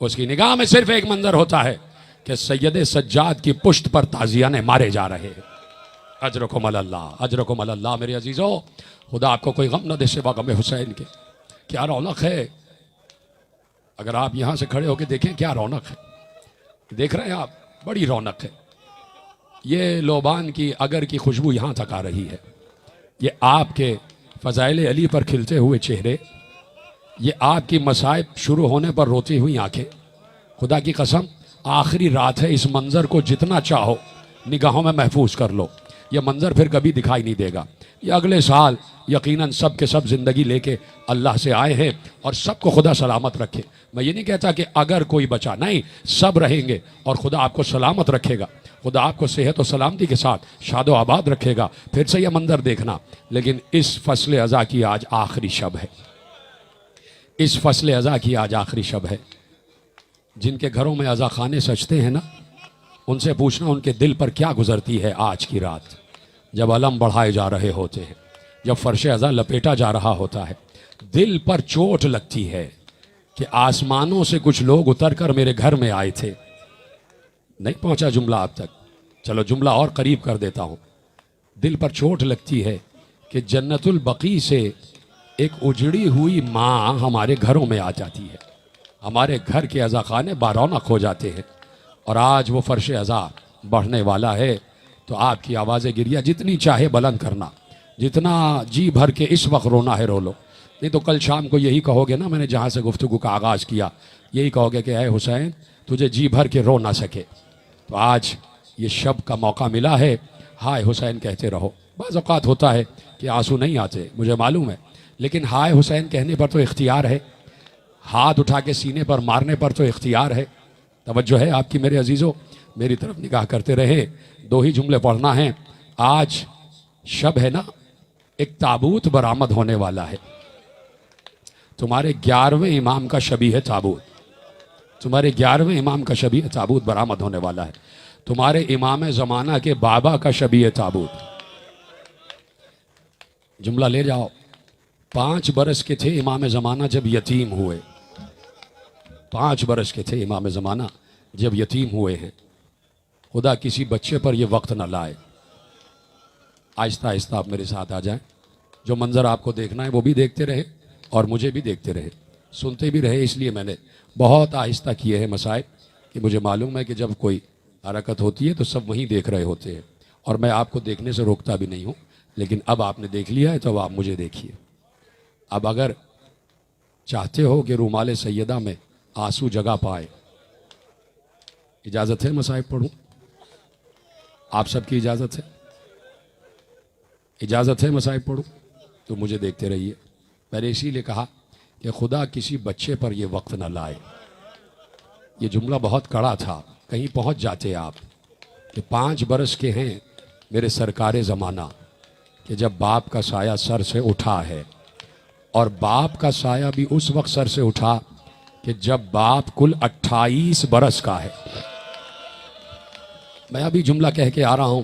उसकी निगाह में सिर्फ एक मंजर होता है कि सैयद सज्जाद की पुश्त पर ताजियाने मारे जा रहे हैं। अजरकुम अल्लाह, अजरकुम अल्लाह। मेरे अजीजों, खुदा आपको कोई गम न दे सिवा गम हुसैन के। क्या रौनक है, अगर आप यहां से खड़े होकर देखें क्या रौनक है। देख रहे हैं आप, बड़ी रौनक है। ये लोबान की अगर की खुशबू यहां तक आ रही है। ये आपके फजाइल अली पर खिलते हुए चेहरे, ये आपकी मसाइब शुरू होने पर रोती हुई आंखें। खुदा की कसम, आखिरी रात है, इस मंजर को जितना चाहो निगाहों में महफूज कर लो। यह मंजर फिर कभी दिखाई नहीं देगा। ये अगले साल यकीनन सब के सब जिंदगी लेके अल्लाह से आए हैं, और सबको खुदा सलामत रखे। मैं ये नहीं कहता कि अगर कोई बचा, नहीं, सब रहेंगे और खुदा आपको सलामत रखेगा। खुदा आपको सेहत और सलामती के साथ शादो आबाद रखेगा। फिर से यह मंजर देखना। लेकिन इस फसल अज़ा की आज आखिरी शब है, इस फसल अज़ा की आज आखिरी शब है। जिनके घरों में अज़ा खाने सजते हैं ना, उनसे पूछना उनके दिल पर क्या गुजरती है आज की रात, जब अलम बढ़ाए जा रहे होते हैं, जब फर्श अज़ा लपेटा जा रहा होता है। दिल पर चोट लगती है कि आसमानों से कुछ लोग उतर कर मेरे घर में आए थे। नहीं पहुंचा जुमला आप तक, चलो जुमला और करीब कर देता हूं। दिल पर चोट लगती है कि जन्नतुल बकी से एक उजड़ी हुई माँ हमारे घरों में आ जाती है, हमारे घर के अज़ा खाने बारौनक हो जाते हैं। और आज वो फर्श अज़ा बढ़ने वाला है। तो आपकी आवाज़ गिरिया जितनी चाहे बुलंद करना, जितना जी भर के इस वक्त रोना है रो लो, नहीं तो कल शाम को यही कहोगे ना, मैंने जहाँ से गुफ्तगू का आगाज़ किया, यही कहोगे कि ऐ हुसैन तुझे जी भर के रो ना सके। तो आज ये शब का मौका मिला है, हाय हुसैन कहते रहो। बाज़ औक़ात होता है कि आंसू नहीं आते, मुझे मालूम है, लेकिन हाय हुसैन कहने पर तो इख्तियार है, हाथ उठा के सीने पर मारने पर तो इख्तियार है। तवज्जो है आपकी मेरे अजीज़ों, मेरी तरफ निगाह करते रहे। दो ही जुमले पढ़ना है। आज शब है ना, एक ताबूत बरामद होने वाला है। तुम्हारे 11वें इमाम का शबीह ताबूत, तुम्हारे 11वें इमाम का शबीह ताबूत बरामद होने वाला है। तुम्हारे इमाम ज़माना के बाबा का शबीह ताबूत। जुमला ले जाओ। 5 बरस के थे इमाम ज़माना जब यतीम हुए। 5 बरस के थे इमाम ज़माना जब यतीम हुए हैं। खुदा किसी बच्चे पर यह वक्त न लाए। आहिस्ता आहिस्ता आप मेरे साथ आ जाएं। जो मंज़र आपको देखना है वो भी देखते रहे और मुझे भी देखते रहे, सुनते भी रहे। इसलिए मैंने बहुत आहिस्ता किए हैं मसाइब कि मुझे मालूम है कि जब कोई हरकत होती है तो सब वहीं देख रहे होते हैं और मैं आपको देखने से रोकता भी नहीं हूँ। लेकिन अब आपने देख लिया है तो अब आप मुझे देखिए। अब अगर चाहते हो कि रूमाल सैयदा में आंसू जगह पाए, इजाज़त है मसाइब पढ़ूं? आप सबकी इजाज़त है? इजाज़त है मसाइब पढ़ूं? तो मुझे देखते रहिए। मैंने इसीलिए कहा कि खुदा किसी बच्चे पर यह वक्त न लाए। ये जुमला बहुत कड़ा था, कहीं पहुंच जाते आप कि 5 बरस के हैं मेरे सरकारे ज़माना कि जब बाप का साया सर से उठा है, और बाप का साया भी उस वक्त सर से उठा कि जब बाप कुल 28 बरस का है। मैं अभी जुमला कह के आ रहा हूं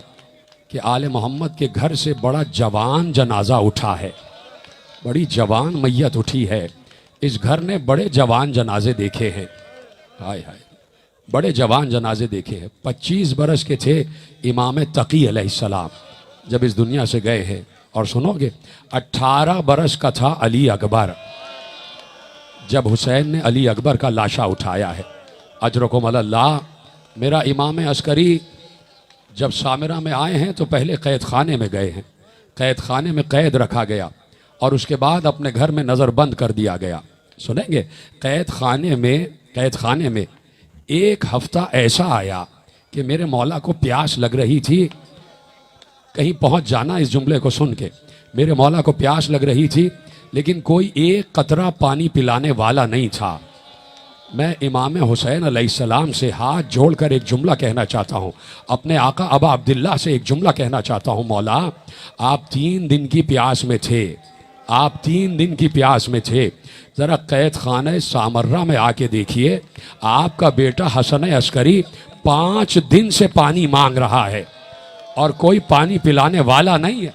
कि आले मोहम्मद के घर से बड़ा जवान जनाजा उठा है, बड़ी जवान मैयत उठी है। इस घर ने बड़े जवान जनाजे देखे हैं, हाय हाय, बड़े जवान जनाजे देखे हैं। 25 बरस के थे इमाम तकी अलैहिस्सलाम जब इस दुनिया से गए हैं। और सुनोगे, 18 बरस का था अली अकबर जब हुसैन ने अली अकबर का लाशा उठाया है। अजरकुम अल्लाह। मेरा इमाम अस्करी जब सामिरा में आए हैं तो पहले कैद खाने में गए हैं, कैद खाने में कैद रखा गया और उसके बाद अपने घर में नज़रबंद कर दिया गया। सुनेंगे, कैद खाने में 1 हफ्ता ऐसा आया कि मेरे मौला को प्यास लग रही थी। कहीं पहुंच जाना इस जुमले को सुन के। मेरे मौला को प्यास लग रही थी लेकिन कोई एक कतरा पानी पिलाने वाला नहीं था। मैं इमाम हुसैन अलैहिस्सलाम से हाथ जोड़कर एक जुमला कहना चाहता हूँ, अपने आका अबा अब्दुल्ला से एक जुमला कहना चाहता हूँ। मौला, आप 3 दिन की प्यास में थे, आप 3 दिन की प्यास में थे। ज़रा कैद खाने सामर्रा में आके देखिए, आपका बेटा हसन अस्करी 5 दिन से पानी मांग रहा है और कोई पानी पिलाने वाला नहीं है।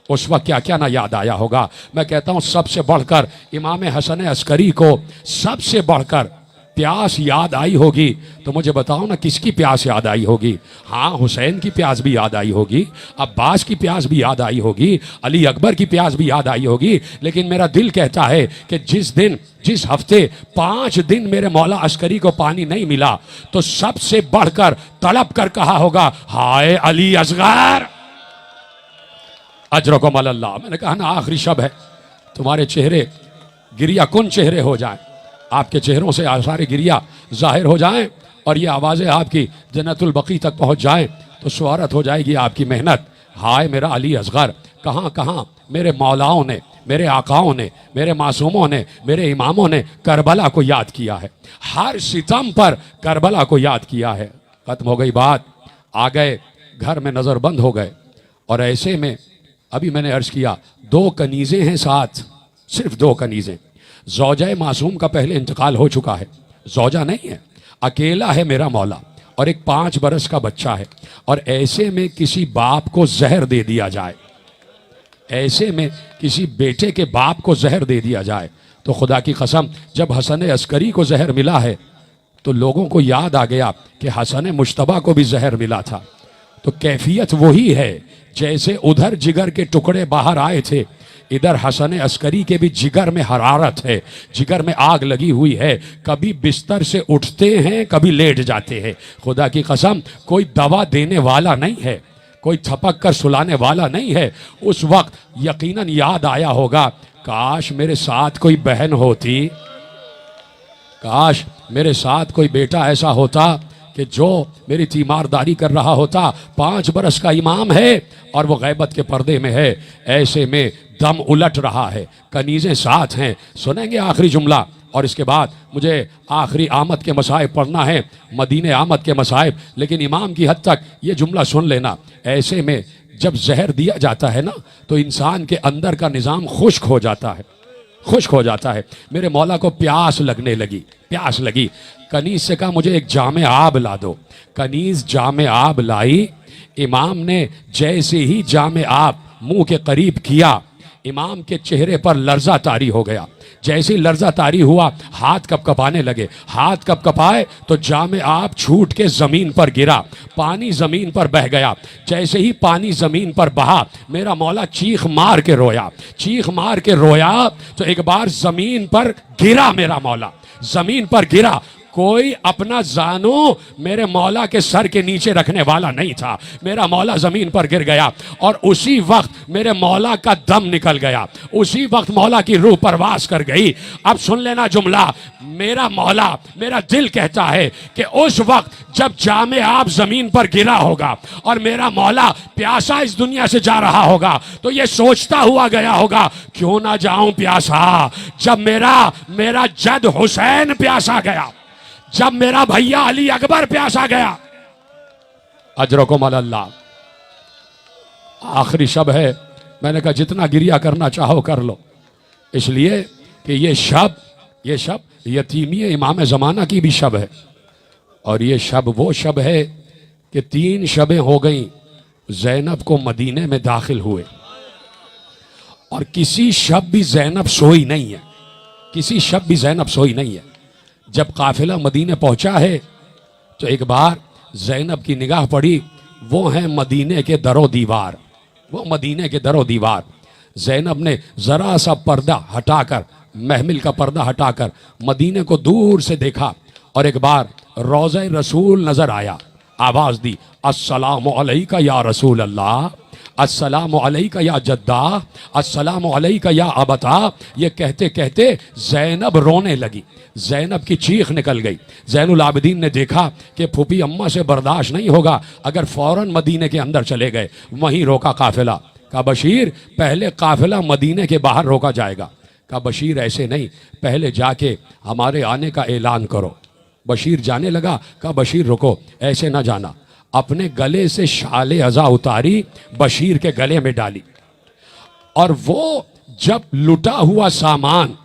उस वक्त क्या क्या ना याद आया होगा। मैं कहता हूं सबसे बढ़कर इमाम हसन अस्करी को सबसे बढ़कर प्यास याद आई होगी तो मुझे बताओ ना किसकी प्यास याद आई होगी? हाँ, हुसैन की प्यास भी याद आई होगी, अब्बास की प्यास भी याद आई होगी, अली अकबर की प्यास भी याद आई होगी। लेकिन मेरा दिल कहता है कि जिस हफ्ते 5 दिन मेरे मौला अस्करी को पानी नहीं मिला तो सबसे बढ़कर तड़प कर कहा होगा, हाय अली असगर अजरकुम अल्लाह। मैंने कहा ना आखिरी शब है, तुम्हारे चेहरे गिरिया कुन चेहरे हो जाएं, आपके चेहरों से आसार गिरिया जाहिर हो जाएं और ये आवाज़ें आपकी जन्नतुल बकी तक पहुंच जाएं तो शुआरत हो जाएगी आपकी मेहनत। हाय मेरा अली असगर, कहाँ कहाँ मेरे मौलाओं ने, मेरे आकाओं ने, मेरे मासूमों ने, मेरे इमामों ने करबला को याद किया है, हर सितम पर करबला को याद किया है। खत्म हो गई बात, आ गए घर में नज़रबंद हो गए। और ऐसे में अभी मैंने अर्ज़ किया 2 कनीज़ें हैं साथ, सिर्फ 2 कनीज़ें। ज़ौजा मासूम का पहले इंतकाल हो चुका है, ज़ौजा नहीं है, अकेला है मेरा मौला और एक 5 बरस का बच्चा है। और ऐसे में किसी बाप को जहर दे दिया जाए, ऐसे में किसी बेटे के बाप को जहर दे दिया जाए तो खुदा की कसम, जब हसन अस्करी को जहर मिला है तो लोगों को याद आ गया कि हसन मुश्तबा को भी जहर मिला था। तो कैफियत वही है, जैसे उधर जिगर के टुकड़े बाहर आए थे, इधर हसन अस्करी के भी जिगर में हरारत है, जिगर में आग लगी हुई है। कभी बिस्तर से उठते हैं, कभी लेट जाते हैं। खुदा की कसम, कोई दवा देने वाला नहीं है, कोई थपक कर सुलाने वाला नहीं है। उस वक्त यकीनन याद आया होगा, काश मेरे साथ कोई बहन होती, काश मेरे साथ कोई बेटा ऐसा होता कि जो मेरी तीमारदारी कर रहा होता। 5 बरस का इमाम है और वो गैबत के पर्दे में है, ऐसे में दम उलट रहा है, कनीज़ें साथ हैं। सुनेंगे आखिरी जुमला और इसके बाद मुझे आखिरी आमद के मसाइब पढ़ना है, मदीने आमद के मसाइब, लेकिन इमाम की हद तक ये जुमला सुन लेना। ऐसे में जब जहर दिया जाता है ना, तो इंसान के अंदर का निज़ाम खुश्क हो जाता है, खुश्क हो जाता है। मेरे मौला को प्यास लगने लगी, प्यास लगी। कनीज से कहा मुझे एक जामे आब ला दो। कनीज जामे आब लाई। इमाम ने जैसे ही जामे आब मुंह के करीब किया, इमाम के चेहरे पर लर्जा तारी हो गया। जैसे ही लर्जा तारी हुआ, हाथ कपकपाने लगे। हाथ कपकपाए तो जामे आब छूट के ज़मीन पर गिरा, पानी ज़मीन पर बह गया। जैसे ही पानी ज़मीन पर बहा, मेरा मौला चीख मार के रोया। चीख मार के रोया तो एक बार ज़मीन पर गिरा, मेरा मौला ज़मीन पर गिरा। कोई अपना जानू मेरे मौला के सर के नीचे रखने वाला नहीं था। मेरा मौला ज़मीन पर गिर गया और उसी वक्त मेरे मौला का दम निकल गया, उसी वक्त मौला की रूह परवास कर गई। अब सुन लेना जुमला, मेरा मौला, मेरा दिल कहता है कि उस वक्त जब जामे आप ज़मीन पर गिरा होगा और मेरा मौला प्यासा इस दुनिया से जा रहा होगा, तो ये सोचता हुआ गया होगा, क्यों ना जाऊं प्यासा। जब मेरा जद हुसैन प्यासा गया, जब मेरा भैया अली अकबर प्यासा गया। अजरकुम अल्लाह। आखिरी शब है, मैंने कहा जितना गिरिया करना चाहो कर लो, इसलिए कि ये शब यतीमी इमाम ज़माना की भी शब है। और ये शब वो शब है कि 3 शबें हो गई ज़ैनब को मदीने में दाखिल हुए, और किसी शब भी ज़ैनब सोई नहीं है, किसी शब भी ज़ैनब सोई नहीं है। जब काफिला मदीने पहुंचा है तो एक बार ज़ैनब की निगाह पड़ी, वो हैं मदीने के दरो दीवार, वो मदीने के दरो दीवार। ज़ैनब ने ज़रा सा पर्दा हटाकर, महमिल का पर्दा हटाकर मदीने को दूर से देखा और एक बार रोज़े रसूल नज़र आया। आवाज़ दी, अस्सलामु अलैका या रसूल अल्लाह, अस्सलामु अलैका या जद्दा, अस्सलामु अलैका या अबता। ये कहते कहते ज़ैनब रोने लगी, ज़ैनब की चीख निकल गई। ज़ैनुल आबिदीन ने देखा कि फूफी अम्मा से बर्दाश्त नहीं होगा अगर फ़ौरन मदीने के अंदर चले गए। वहीं रोका काफिला। कहा बशीर, पहले काफिला मदीने के बाहर रोका जाएगा। कहा बशीर ऐसे नहीं, पहले जाके हमारे आने का ऐलान करो। बशीर जाने लगा। कहा बशीर रुको, ऐसे ना जाना। अपने गले से शाले अज़ा उतारी, बशीर के गले में डाली, और वो जब लुटा हुआ सामान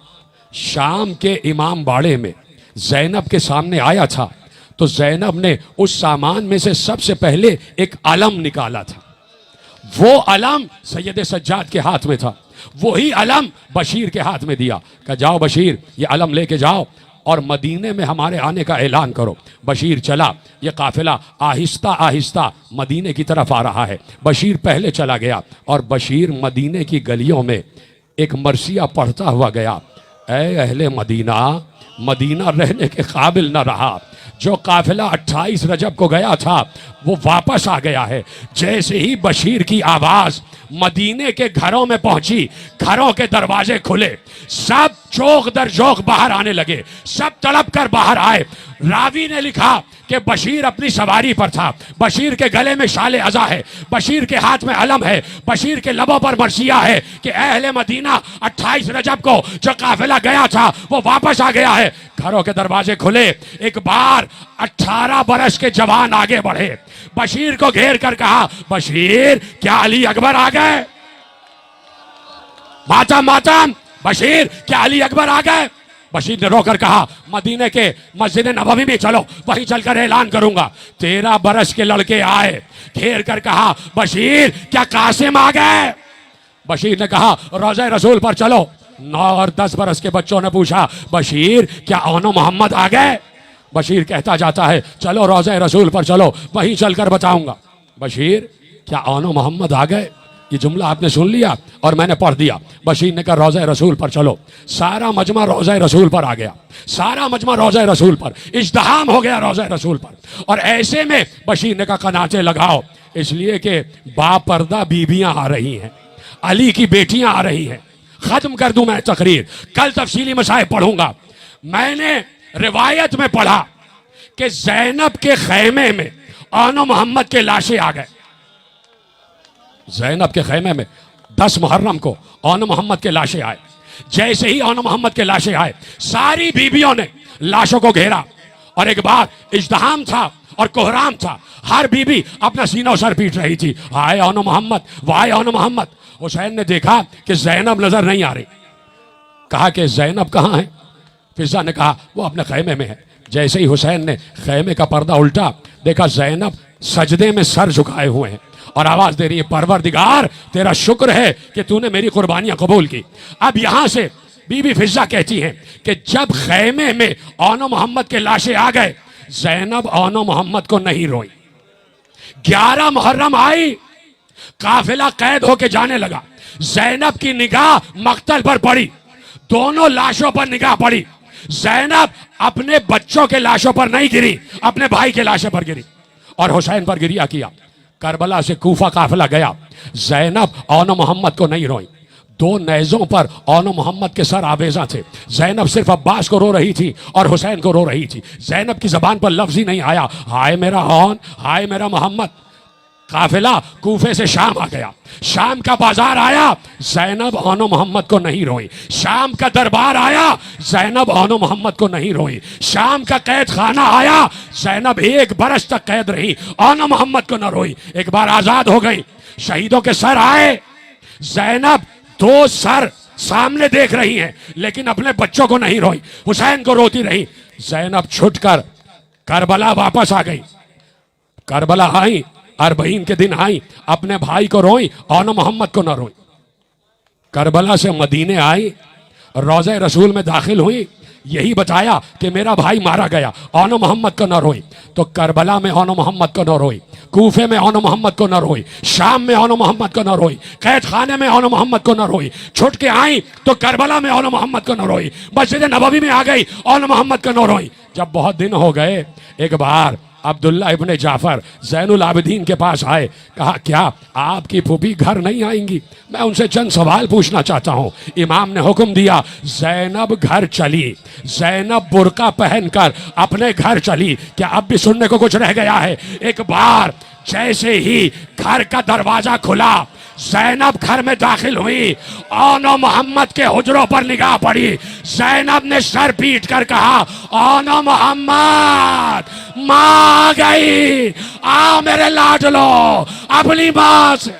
शाम के इमाम बाड़े में ज़ैनब के सामने आया था, तो ज़ैनब ने उस सामान में से सबसे पहले एक अलम निकाला था। वो अलम सैयद सज्जाद के हाथ में था, वही अलम बशीर के हाथ में दिया। कहा जाओ बशीर, ये अलम लेके जाओ और मदीने में हमारे आने का ऐलान करो। बशीर चला। ये काफिला आहिस्ता आहिस्ता मदीने की तरफ आ रहा है। बशीर पहले चला गया और बशीर मदीने की गलियों में एक मरसिया पढ़ता हुआ गया। ऐ अहले मदीना, मदीना रहने के काबिल न रहा। जो काफिला 28 रजब को गया था वो वापस आ गया है। जैसे ही बशीर की आवाज़ मदीने के घरों में पहुंची, घरों के दरवाजे खुले, सब जोक दर जोक बाहर आने लगे, सब तड़प कर बाहर आए। रावी ने लिखा कि बशीर अपनी सवारी पर था, बशीर के गले में शाले अज़ा है, बशीर के हाथ में अलम है, बशीर के लबों पर मरसिया है कि अहले मदीना 28 रजब को जो काफिला गया था वो वापस आ गया है। घरों के दरवाजे खुले। एक बार 18 बरस के जवान आगे बढ़े, बशीर को घेर कर कहा, बशीर क्या अली अकबर आ गए? मातम मातम, बशीर क्या अली अकबर आ गए? बशीर ने रोकर कहा, मदीने के मस्जिद नबवी में चलो, वहीं चलकर ऐलान करूंगा। 13 बरस के लड़के आए, घेर कर कहा, बशीर क्या कासिम आ गए? बशीर ने कहा, रोज़े रसूल पर चलो। 9 और 10 बरस के बच्चों ने पूछा, बशीर क्या ओनो मोहम्मद आ गए? बशीर कहता जाता है, चलो रोज़े रसूल पर चलो, वहीं चलकर बताऊंगा। बशीर क्या ओनो मोहम्मद आ गए? ये जुमला आपने सुन लिया और मैंने पढ़ दिया। बशीर ने कहा रोज़े रसूल पर चलो। सारा मजमा रोज़े रसूल पर आ गया, सारा मजमा रोज़े रसूल पर, इज्तिहाम हो गया रोज़े रसूल पर। और ऐसे में बशीर ने कहा कनाचे लगाओ। इसलिए कि बापर्दा बीबियां आ रही हैं, अली की बेटियां आ रही हैं। खत्म कर दूं मैं तकरीर, कल तफसीली मसाइल पढ़ूंगा। मैंने रिवायत में पढ़ा कि जैनब के खैमे में आनो मोहम्मद के लाशें आ गए। जैनब के खैमे में 10 मुहर्रम को आनो मोहम्मद के लाशें आए। जैसे ही आनो मोहम्मद के लाशें आए, सारी बीबियों ने लाशों को घेरा और एक बार इज्तिहाम था और कोहराम था। हर बीबी अपना सीना सर पीट रही थी, हाय आनो मोहम्मद, वाय आनो मोहम्मद। हुसैन ने देखा कि जैनब नजर नहीं आ रही। कहा कि जैनब कहाँ है? फिजा ने कहा वो अपने खैमे में है। जैसे ही हुसैन ने खैमे का पर्दा उल्टा, देखा जैनब सजदे में सर झुकाए हुए हैं और आवाज दे रही है, परवरदिगार तेरा शुक्र है कि तूने मेरी कुर्बानियां कबूल की। अब यहां से बीबी फिजा कहती हैं कि जब खैमे में आनो मोहम्मद के लाशें आ गए, जैनब आनो मोहम्मद को नहीं रोई। 11 मुहर्रम आई, काफिला कैद होके जाने लगा। जैनब की निगाह मक्तल पर पड़ी, दोनों लाशों पर निगाह पड़ी। जैनब अपने बच्चों के लाशों पर नहीं गिरी, अपने भाई के लाशों पर गिरी और हुसैन पर गिरिया किया। करबला से कूफा काफिला गया, जैनब आनो मोहम्मद को नहीं रोई। 2 नेज़ों पर आनो मोहम्मद के सर आवेजा थे। जैनब सिर्फ अब्बास को रो रही थी और हुसैन को रो रही थी। जैनब की जबान पर लफ्ज ही नहीं आया, हाय मेरा आन, हाय मेरा मोहम्मद। काफिला कूफे से शाम आ गया, शाम का बाजार आया, जैनब आनो मोहम्मद को नहीं रोई। शाम का दरबार आया, जैनब आनो मोहम्मद को नहीं रोई। शाम का कैद खाना आया, जैनब 1 बरस तक कैद रही, आनो मोहम्मद को न रोई। एक बार आजाद हो गई, शहीदों के सर आए, जैनब 2 सर सामने देख रही हैं लेकिन अपने बच्चों को नहीं रोई, हुसैन को रोती रही। जैनब छुटकर करबला वापस आ गई। करबला आई, अरबईन के दिन आई, अपने भाई को रोई, आनो मोहम्मद को न रोई। करबला से मदीने आई, रोज़े रसूल में दाखिल हुई, यही बताया कि मेरा भाई मारा गया, आनो मोहम्मद को न रोई। तो करबला में आनो मोहम्मद को न रोई, कूफे में आनो मोहम्मद को न रोई, शाम में आनो मोहम्मद को न रोई, कैद खाने में आनो मोहम्मद को न रोई। छुट के आई तो करबला में आनो मोहम्मद को न रोई, मस्जिद नबवी में आ गई, आनो मोहम्मद को न रोई। जब बहुत दिन हो गए, एक बार अब्दुल्ला इब्ने जाफर ज़ैनुल आबिदीन के पास आए, कहा क्या आपकी फूफी घर नहीं आएंगी? मैं उनसे चंद सवाल पूछना चाहता हूँ। इमाम ने हुक्म दिया, जैनब घर चली। जैनब बुर्का पहनकर अपने घर चली। क्या अब भी सुनने को कुछ रह गया है? एक बार जैसे ही घर का दरवाजा खुला, जैनब घर में दाखिल हुई, आनो मोहम्मद के हुजरों पर निगाह पड़ी। जैनब ने सर पीट कर कहा, आनो मोहम्मद, मां गई, आ मेरे लाडलो, अपनी मां से